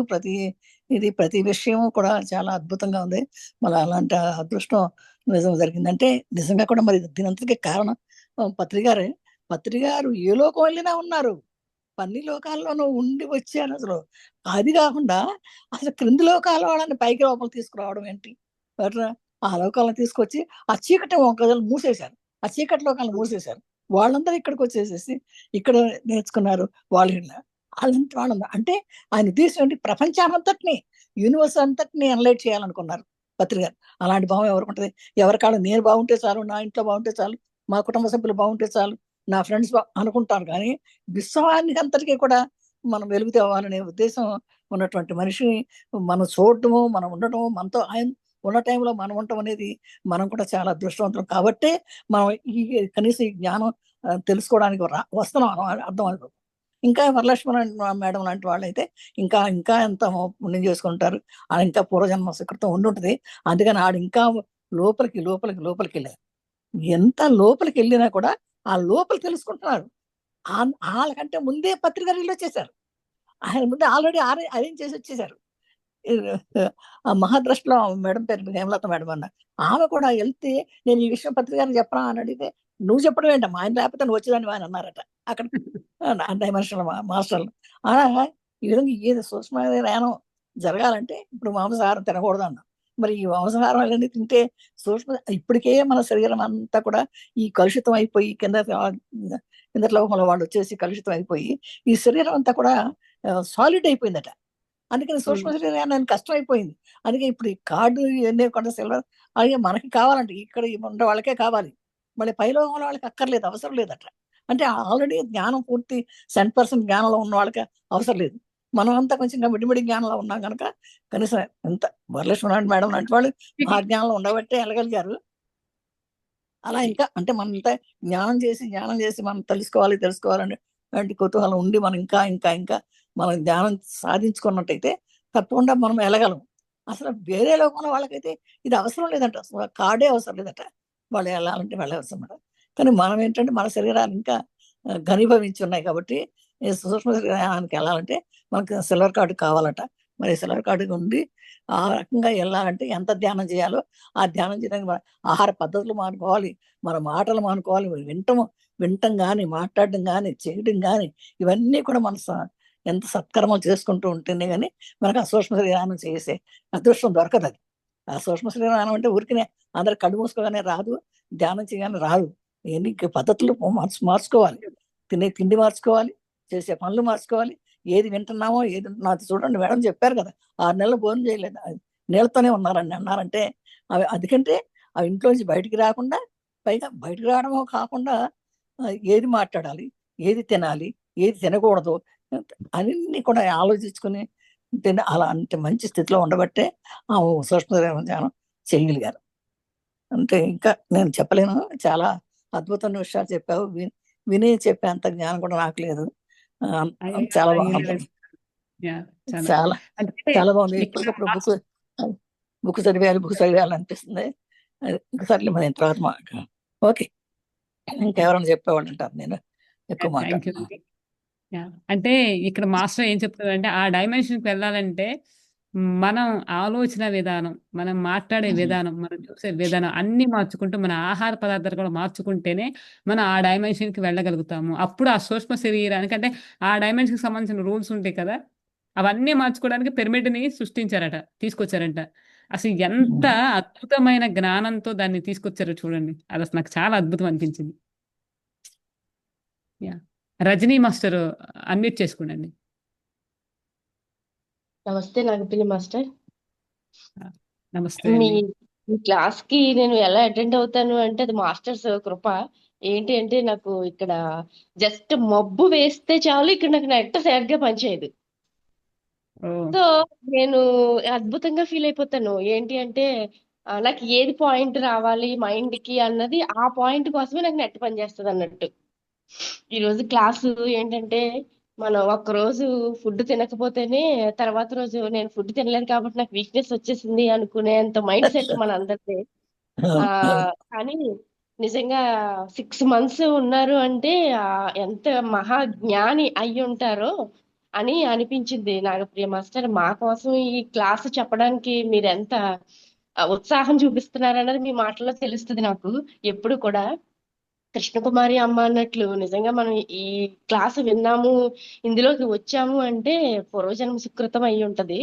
ప్రతి విషయం కూడా చాలా అద్భుతంగా ఉంది. మళ్ళీ అలాంటి అదృష్టం నిజం జరిగింది. అంటే నిజంగా కూడా మరి దీనంతటికీ కారణం పత్రిగారే. పత్రిగారు ఏ లోకం వెళ్ళినా ఉన్నారు, అన్ని లోకాల్లోనూ ఉండి వచ్చారు. అసలు అది కాకుండా అసలు క్రింది లోకాల వాళ్ళని పైకి లోపల తీసుకురావడం ఏంటి, ఆ లోకాలను తీసుకొచ్చి ఆ చీకటి ఒకళ్ళు మూసేశారు. ఆ చీకటి లోకాలను మూసేశారు. వాళ్ళందరూ ఇక్కడికి వచ్చేసేసి ఇక్కడ నేర్చుకున్నారు. వాళ్ళంతా అంటే ఆయన ఉద్దేశం ఏంటి, ప్రపంచానంతటిని, యూనివర్స్ అంతటిని ఎనలైట్ చేయాలనుకున్నారు పత్రికారు. అలాంటి భావం ఎవరికి ఉంటుంది? ఎవరికాళ్ళు నేను బాగుంటే చాలు, నా ఇంట్లో బాగుంటే చాలు, మా కుటుంబ సభ్యులు బాగుంటే చాలు, నా ఫ్రెండ్స్ అనుకుంటారు. కానీ విశ్వానికి అంతటికీ కూడా మనం వెలుగు తేవాలనే ఉద్దేశం ఉన్నటువంటి మనిషిని మనం చూడటము, మనం ఉండటము, మనతో ఆయన ఉన్న టైంలో మనం ఉండటం అనేది మనం కూడా చాలా అదృష్టవంతులం. కాబట్టే మనం ఈ కనీసం ఈ జ్ఞానం తెలుసుకోవడానికి వస్తున్నాం అర్థం అనుకో. ఇంకా వరలక్ష్మణ మేడం లాంటి వాళ్ళైతే ఇంకా ఇంకా ఎంత పుణ్యం చేసుకుంటారు. ఆడ ఇంకా పూర్వజన్మ సుకృతం ఉండుంటది. అందుకని ఆడు ఇంకా లోపలికి లోపలికి లోపలికి వెళ్ళారు. ఎంత లోపలికి వెళ్ళినా కూడా ఆ లోపల తెలుసుకుంటున్నారు. వాళ్ళకంటే ముందే పత్రిక రిలీజ్ చేశారు. ఆయన ముందే ఆల్రెడీ అరేంజ్ చేసి వచ్చేసారు. ఆ మహాద్రష్టలో మేడం పేరు హేమలత మేడం అన్న ఆమె కూడా వెళ్తే, నేను ఈ విషయం పత్రికారికి చెప్పరా అని అడిగితే, నువ్వు చెప్పడం ఏంటమ్మా, ఆయన లేకపోతే నువ్వు వచ్చేదాన్ని ఆయన అన్నారట అక్కడ డైమెన్షన్ మాస్టర్లు. అలా ఈ విధంగా ఏది సూక్ష్మ జ్ఞానం జరగాలంటే ఇప్పుడు మాంసాహారం తినకూడదు అన్న. మరి ఈ మాంసాహారం అనేది తింటే సూక్ష్మ ఇప్పటికే మన శరీరం అంతా కూడా ఈ కలుషితం అయిపోయి కిందట్లో వాళ్ళు వచ్చేసి కలుషితం అయిపోయి ఈ శరీరం అంతా కూడా సాలిడ్ అయిపోయిందట. అందుకని సూక్ష్మ శరీరానికి కష్టం అయిపోయింది. అందుకే ఇప్పుడు ఈ కార్డు ఇవన్నీ కొంత సిల్వర్ అలాగే మనకి కావాలంటే ఇక్కడ ఉండే వాళ్ళకే కావాలి. మళ్ళీ పైలోకంలో వాళ్ళకి అక్కర్లేదు, అవసరం లేదట. అంటే ఆల్రెడీ జ్ఞానం పూర్తి 100% జ్ఞానంలో ఉన్న వాళ్ళకి అవసరం లేదు. మనం అంతా కొంచెం మిడిమిడి జ్ఞానంలో ఉన్నాం కనుక కనీసం ఎంత వరలక్ష్మణ మేడం లాంటి వాళ్ళు ఆ జ్ఞానంలో ఉండబట్టే వెళ్ళగలిగారు. అలా ఇంకా అంటే మనం ఇంత జ్ఞానం చేసి మనం తెలుసుకోవాలని అలాంటి కుతూహలం ఉండి మనం ఇంకా ఇంకా ఇంకా మనం ధ్యానం సాధించుకున్నట్టయితే తప్పకుండా మనం వెళ్ళగలం. అసలు వేరే లోకంలో వాళ్ళకైతే ఇది అవసరం లేదంట. అసలు కార్డే అవసరం లేదట. వాళ్ళు వెళ్ళాలంటే వెళ్ళవలసిన మాట. కానీ మనం ఏంటంటే మన శరీరాలు ఇంకా ఘనీభవించి ఉన్నాయి కాబట్టి ఈ సూక్ష్మ శరీరానికి వెళ్ళాలంటే మనకి సిల్వర్ కార్డు కావాలట. మరి సిల్వర్ కార్డు ఉండి ఆ రకంగా వెళ్ళాలంటే ఎంత ధ్యానం చేయాలో ఆ ధ్యానం చేయడానికి మన ఆహార పద్ధతులు మానుకోవాలి, మన మాటలు మానుకోవాలి, వింటం కానీ, మాట్లాడడం కానీ, చేయడం కానీ ఇవన్నీ కూడా మన ఎంత సత్కర్మలు చేసుకుంటూ ఉంటేనే కానీ మనకు ఆ సూక్ష్మ ధ్యానం చేసే అదృష్టం దొరకదు. అది ఆ సూక్ష్మ శరీరం అంటే ఊరికనే అందరు కళ్ళు మూసుకోగానే రాదు, ధ్యానం చేయగానే రాదు. ఎన్ని పద్ధతులు మార్చుకోవాలి. తినే తిండి మార్చుకోవాలి, చేసే పనులు మార్చుకోవాలి. ఏది వింటున్నామో ఏది నాకు చూడండి మేడం చెప్పారు కదా, 6 నెలలు భోజనం చేయలేదు, నీళ్ళతోనే అన్నారంటే అందుకంటే ఆ ఇంట్లోంచి బయటికి రాకుండా, పైగా బయటికి రావడమో కాకుండా ఏది మాట్లాడాలి, ఏది తినాలి, ఏది తినకూడదు, అన్ని కూడా ఆలోచించుకుని అలా అంత మంచి స్థితిలో ఉండబట్టే ఆ సూక్ష్మదేవ ధ్యానం చేయగలిగారు. అంటే ఇంకా నేను చెప్పలేను, చాలా అద్భుతమైన విషయాలు చెప్పావు. విని చెప్పేంత జ్ఞానం కూడా నాకు లేదు. ఆ, అయ్యో, చాలా అలా ఏం బాగుంది. లేదు. యా, చాలా చాలా అంటే చాలా బాగుంది. ఇక్కడ ఎప్పటికప్పుడు బుక్ చదివేయాలి అనిపిస్తుంది. ఇంకా సర్లే మరి తర్వాత ఓకే. ఇంకెవరైనా చెప్పేవాళ్ళు అంటారు, నేను ఎక్కువ థ్యాంక్ యూ. మాట్లాడుతున్నాను. అంటే ఇక్కడ మాస్టర్ ఏం చెప్తారంటే ఆ డైమెన్షన్కి వెళ్ళాలంటే మనం ఆలోచన విధానం, మనం మాట్లాడే విధానం, మనం చూసే విధానం అన్ని మార్చుకుంటూ మన ఆహార పదార్థాలు కూడా మార్చుకుంటేనే మనం ఆ డైమెన్షన్కి వెళ్ళగలుగుతాము. అప్పుడు ఆ సూక్ష్మ శరీరానికి అంటే ఆ డైమెన్షన్కి సంబంధించిన రూల్స్ ఉంటాయి కదా, అవన్నీ మార్చుకోవడానికి పిరమిడ్ని సృష్టించారట, తీసుకొచ్చారంట. అసలు ఎంత అద్భుతమైన జ్ఞానంతో దాన్ని తీసుకొచ్చారో చూడండి. అది అసలు నాకు చాలా అద్భుతం అనిపించింది. యా, రజనీ మాస్టర్ అన్మ్యూట్ చేసుకోండి. నమస్తే నాగపల్లి మాస్టర్. నమస్తే మీ అండి. మీ క్లాస్ కి నేను ఎలా అటెండ్ అవుతాను అంటే అది మాస్టర్స్ కృప. ఏంటి అంటే నాకు ఇక్కడ జస్ట్ మబ్బు వేస్తే చాలు ఇక్కడ నాకు నెట్ సరిగ్గా పనిచేయదు. ఓ, సో నేను అద్భుతంగా ఫీల్ అయిపోతాను. ఏంటి అంటే నాకు ఏది పాయింట్ రావాలి మైండ్ కి అన్నది ఆ పాయింట్ కోసమే నాకు నెట్ పనిచేస్తుంది అన్నట్టు. ఈ రోజు క్లాసు ఏంటంటే మనం ఒక్క రోజు ఫుడ్ తినకపోతేనే తర్వాత రోజు నేను ఫుడ్ తినలేదు కాబట్టి నాకు వీక్నెస్ వచ్చేసింది అనుకునేంత మైండ్ సెట్ మన అందరిది. ఆ కానీ నిజంగా 6 months ఉన్నారు అంటే ఎంత మహా జ్ఞాని అయి ఉంటారో అని అనిపించింది నాగప్రియ మాస్టర్. మా కోసం ఈ క్లాస్ చెప్పడానికి మీరు ఎంత ఉత్సాహం చూపిస్తున్నారన్నది మీ మాటల్లో తెలుస్తుంది నాకు ఎప్పుడు కూడా. కృష్ణకుమారి అమ్మ అన్నట్లు నిజంగా మనం ఈ క్లాసు విన్నాము, ఇందులోకి వచ్చాము అంటే పూర్వజన్మ సుకృతం అయి ఉంటది.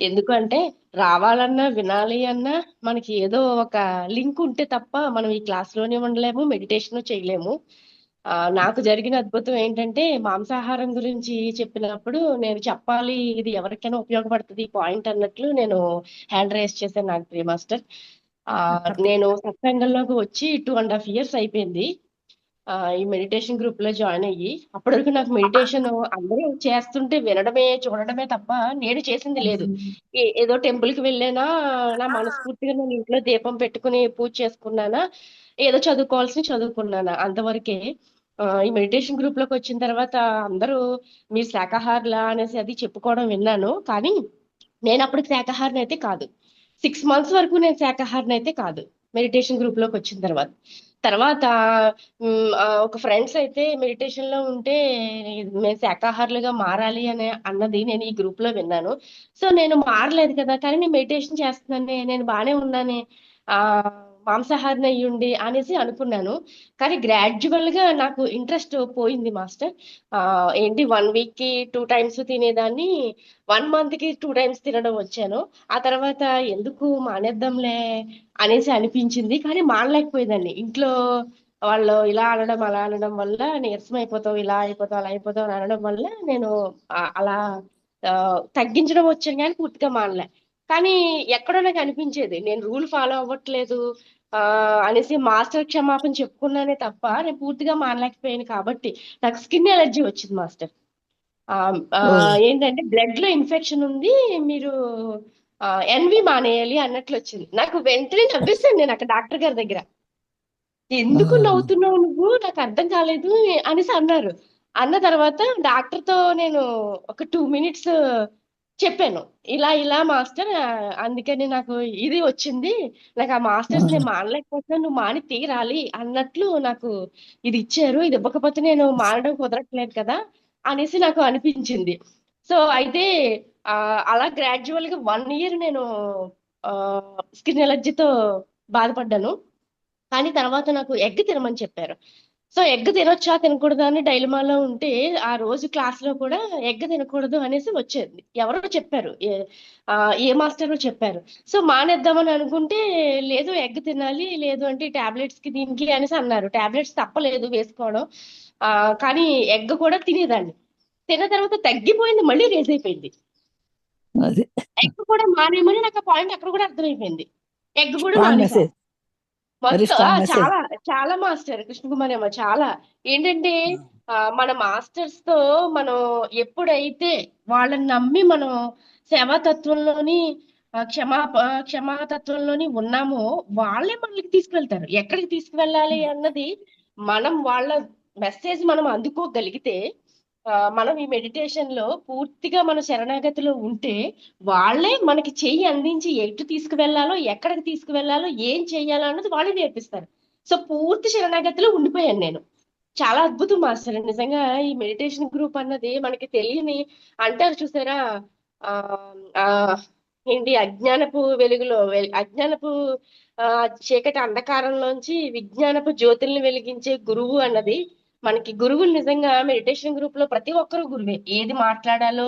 ఎందుకంటే రావాలన్నా వినాలి అన్నా మనకి ఏదో ఒక లింక్ ఉంటే తప్ప మనం ఈ క్లాస్ లోనే ఉండలేము, మెడిటేషన్ చేయలేము. నాకు జరిగిన అద్భుతం ఏంటంటే మాంసాహారం గురించి చెప్పినప్పుడు నేను చెప్పాలి, ఇది ఎవరికైనా ఉపయోగపడుతుంది ఈ పాయింట్ అన్నట్లు నేను హ్యాండ్ రైజ్ చేశాను నాకు ప్రియ మాస్టర్. నేను సత్సంగంలోకి వచ్చి 2.5 years అయిపోయింది. ఈ మెడిటేషన్ గ్రూప్ లో జాయిన్ అయ్యి అప్పటి వరకు నాకు మెడిటేషన్ అందరూ చేస్తుంటే వినడమే చూడడమే తప్ప నేను చేసింది లేదు. ఏదో టెంపుల్ కి వెళ్ళానా, నా మనస్ఫూర్తిగా నేను ఇంట్లో దీపం పెట్టుకుని పూజ చేసుకున్నానా, ఏదో చదువుకోవాల్సిన చదువుకున్నానా, అంతవరకే. ఈ మెడిటేషన్ గ్రూప్ లోకి వచ్చిన తర్వాత అందరూ మీరు శాకాహారులా అనేసి అది చెప్పుకోవడం విన్నాను. కానీ నేను అప్పటికి శాకాహారిని అయితే కాదు. 6 months వరకు నేను శాకాహారిని అయితే కాదు మెడిటేషన్ గ్రూప్ లోకి వచ్చిన తర్వాత. తర్వాత ఒక ఫ్రెండ్స్ అయితే మెడిటేషన్ లో ఉంటే మేము శాకాహారులుగా మారాలి అని అన్నది నేను ఈ గ్రూప్ లో విన్నాను. సో నేను మారలేదు కదా, కానీ నేను మెడిటేషన్ చేస్తున్నానే, నేను బాగానే ఉన్నానే, ఆ మాంసాహారిని అయ్యుండి అనేసి అనుకున్నాను. కానీ గ్రాడ్యువల్ గా నాకు ఇంట్రెస్ట్ పోయింది మాస్టర్. ఏంటి 1 week కి 2 times తినేదాన్ని 1 month కి 2 times తినడం వచ్చాను. ఆ తర్వాత ఎందుకు మానేద్దాంలే అనేసి అనిపించింది, కానీ మానలేకపోయేదాన్ని. ఇంట్లో వాళ్ళు ఇలా అనడం అలా అనడం వల్ల నీరసం అయిపోతావు, ఇలా అయిపోతావు అలా అయిపోతావు అని అనడం వల్ల నేను అలా తగ్గించడం వచ్చాను కానీ పూర్తిగా మానలే. కానీ ఎక్కడో నాకు అనిపించేది నేను రూల్ ఫాలో అవ్వట్లేదు అనేసి మాస్టర్ క్షమాపణ చెప్పుకున్నానే తప్ప నేను పూర్తిగా మానలేకపోయాను. కాబట్టి నాకు స్కిన్ ఎలర్జీ వచ్చింది మాస్టర్. ఏంటంటే బ్లడ్ లో ఇన్ఫెక్షన్ ఉంది, మీరు ఎన్వి మానేయాలి అన్నట్లు వచ్చింది. నాకు వెంటనే నవ్వేసాను నేను అక్కడ డాక్టర్ గారి దగ్గర. ఎందుకు నవ్వుతున్నావు నువ్వు, నాకు అర్థం కాలేదు అనేసి అన్నారు. అన్న తర్వాత డాక్టర్ తో నేను ఒక 2 minutes చెప్పాను, ఇలా ఇలా మాస్టర్ అందుకని నాకు ఇది వచ్చింది, నాకు ఆ మాస్టర్స్ నేను మానలేకపోతున్నాను, నువ్వు మాని తీరాలి అన్నట్లు నాకు ఇది ఇచ్చారు, ఇది ఇవ్వకపోతే నేను మానడం కుదరట్లేదు కదా అనేసి నాకు అనిపించింది. సో అయితే అలా గ్రాడ్యువల్ గా 1 year నేను స్కిన్ ఎలర్జీతో బాధపడ్డాను. కానీ తర్వాత నాకు ఎగ్ తినమని చెప్పారు. సో ఎగ్ తినొచ్చా తినకూడదా అని డైలమాలో ఉంటే ఆ రోజు క్లాస్ లో కూడా ఎగ్ తినకూడదు అనేసి వచ్చేది. ఎవరో చెప్పారు, ఏ మాస్టర్ చెప్పారు. సో మానేద్దామని అనుకుంటే లేదు ఎగ్ తినాలి, లేదు అంటే టాబ్లెట్స్ కి దీనికి అనేసి అన్నారు. టాబ్లెట్స్ తప్పలేదు వేసుకోవడం. కానీ ఎగ్ కూడా తినేదాన్ని. తిన్న తర్వాత తగ్గిపోయింది, మళ్ళీ రేజ్ అయిపోయింది. అది ఎగ్ కూడా మానేయమని నాకు ఆ పాయింట్ అక్కడ కూడా అర్థమైపోయింది. ఎగ్ కూడా స్ట్రాంగ్ మానేశాను మెసేజ్, వెరీ మొత్తం. Strong message. చాలా చాలా మాస్టర్ కృష్ణకుమారి అమ్మ చాలా ఏంటంటే మన మాస్టర్స్ తో మనం ఎప్పుడైతే వాళ్ళని నమ్మి మనం సేవాతత్వంలోని క్షమాతత్వంలోని ఉన్నామో వాళ్ళే మనకి తీసుకువెళ్తారు. ఎక్కడికి తీసుకువెళ్ళాలి అన్నది మనం వాళ్ళ మెసేజ్ మనం అందుకోగలిగితే, మనం ఈ మెడిటేషన్ లో పూర్తిగా మన శరణాగతిలో ఉంటే వాళ్ళే మనకి చెయ్యి అందించి ఎటు తీసుకువెళ్ళాలో, ఎక్కడికి తీసుకువెళ్ళాలో, ఏం చెయ్యాలో అన్నది వాళ్ళే నేర్పిస్తారు. సో పూర్తి శరణాగతిలో ఉండిపోయాను నేను. చాలా అద్భుతం మాస్టర్. నిజంగా ఈ మెడిటేషన్ గ్రూప్ అన్నది మనకి తెలియని, అంటారు చూసారా, ఆ ఆ ఏంటి, అజ్ఞానపు వెలుగులో అజ్ఞానపు ఆ చీకటి అంధకారంలోంచి విజ్ఞానపు జ్యోతుల్ని వెలిగించే గురువు అన్నది మనకి. గురువులు నిజంగా మెడిటేషన్ గ్రూప్ లో ప్రతి ఒక్కరు గురువే. ఏది మాట్లాడాలో,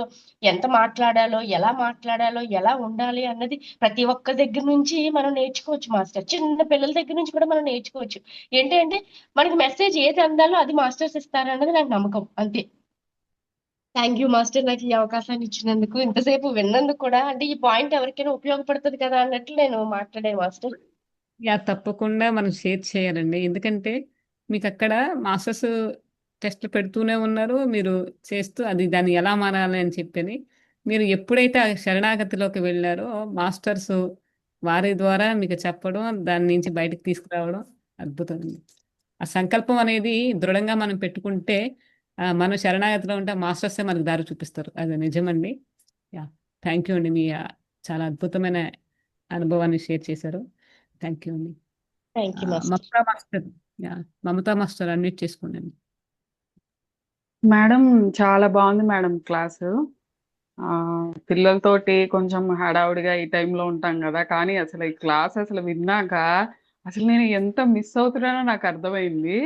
ఎంత మాట్లాడాలో, ఎలా మాట్లాడాలో, ఎలా ఉండాలి అన్నది ప్రతి ఒక్క దగ్గర నుంచి మనం నేర్చుకోవచ్చు మాస్టర్. చిన్న పిల్లల దగ్గర నుంచి కూడా మనం నేర్చుకోవచ్చు. ఏంటి అంటే మనకి మెసేజ్ ఏది అందాలో అది మాస్టర్స్ ఇస్తారన్నది నాకు నమ్మకం, అంతే. థ్యాంక్ యూ మాస్టర్, నాకు ఈ అవకాశాన్ని ఇచ్చినందుకు, ఇంతసేపు విన్నందుకు కూడా. అంటే ఈ పాయింట్ ఎవరికైనా ఉపయోగపడుతుంది కదా అన్నట్లు నేను మాట్లాడాను మాస్టర్. తప్పకుండా మనం షేర్ చేయాలండి. ఎందుకంటే మీకు అక్కడ మాస్టర్స్ టెస్ట్లు పెడుతూనే ఉన్నారు. మీరు చేస్తూ అది దాన్ని ఎలా మారాలి అని చెప్పని మీరు ఎప్పుడైతే ఆ శరణాగతిలోకి వెళ్ళారో మాస్టర్స్ వారి ద్వారా మీకు చెప్పడం, దాని నుంచి బయటకు తీసుకురావడం అద్భుతం అండి. ఆ సంకల్పం అనేది దృఢంగా మనం పెట్టుకుంటే మనం శరణాగతిలో ఉంటే మాస్టర్సే మనకు దారి చూపిస్తారు. అది నిజమండి. యా థ్యాంక్ యూ అండి. మీ చాలా అద్భుతమైన అనుభవాన్ని షేర్ చేశారు. థ్యాంక్ యూ అండి. Thank you master. Mamata master, Mamata master unmute చేసుకోండి. మేడం చాలా బాగుంది మేడం క్లాసు. పిల్లలతోటి కొంచెం హడావుడిగా ఈ టైంలో ఉంటాం కదా, కానీ అసలు ఈ క్లాస్ అసలు విన్నాక అసలు నేను ఎంత మిస్ అవుతున్నానో నాకు అర్థమైంది.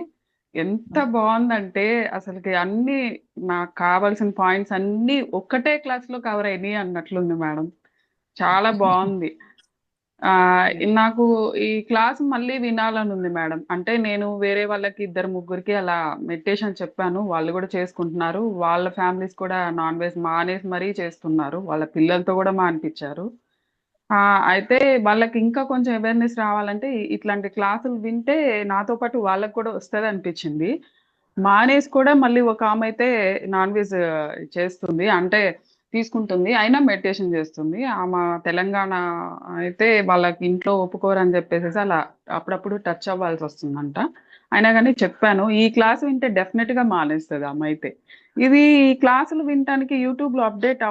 ఎంత బాగుందంటే అసలుకి అన్ని నాకు కావాల్సిన పాయింట్స్ అన్ని ఒక్కటే క్లాస్లో కవర్ అయినాయి అన్నట్లుంది మేడం. చాలా బాగుంది. నాకు ఈ క్లాస్ మళ్ళీ వినాలని ఉంది మేడం. అంటే నేను వేరే వాళ్ళకి 2-3కి అలా మెడిటేషన్ చెప్పాను, వాళ్ళు కూడా చేసుకుంటున్నారు. వాళ్ళ ఫ్యామిలీస్ కూడా నాన్ వెజ్ మానేసి మరీ చేస్తున్నారు, వాళ్ళ పిల్లలతో కూడా మానిపించారు. అయితే వాళ్ళకి ఇంకా కొంచెం అవేర్నెస్ రావాలంటే ఇట్లాంటి క్లాసులు వింటే నాతో పాటు వాళ్ళకి కూడా వస్తుంది అనిపించింది. మానేసి కూడా మళ్ళీ ఒక ఆమె అయితే నాన్ వెజ్ చేస్తుంది, అంటే తీసుకుంటుంది, అయినా మెడిటేషన్ చేస్తుంది. ఆమె తెలంగాణ అయితే వాళ్ళకి ఇంట్లో ఒప్పుకోరు అని చెప్పేసి అలా అప్పుడప్పుడు టచ్ అవ్వాల్సి వస్తుందంట. అయినా కానీ చెప్పాను, ఈ క్లాస్ వింటే డెఫినెట్ గా మానేస్తుంది ఆమె అయితే. ఇది ఈ క్లాసులు వినటానికి యూట్యూబ్ లో అప్డేట్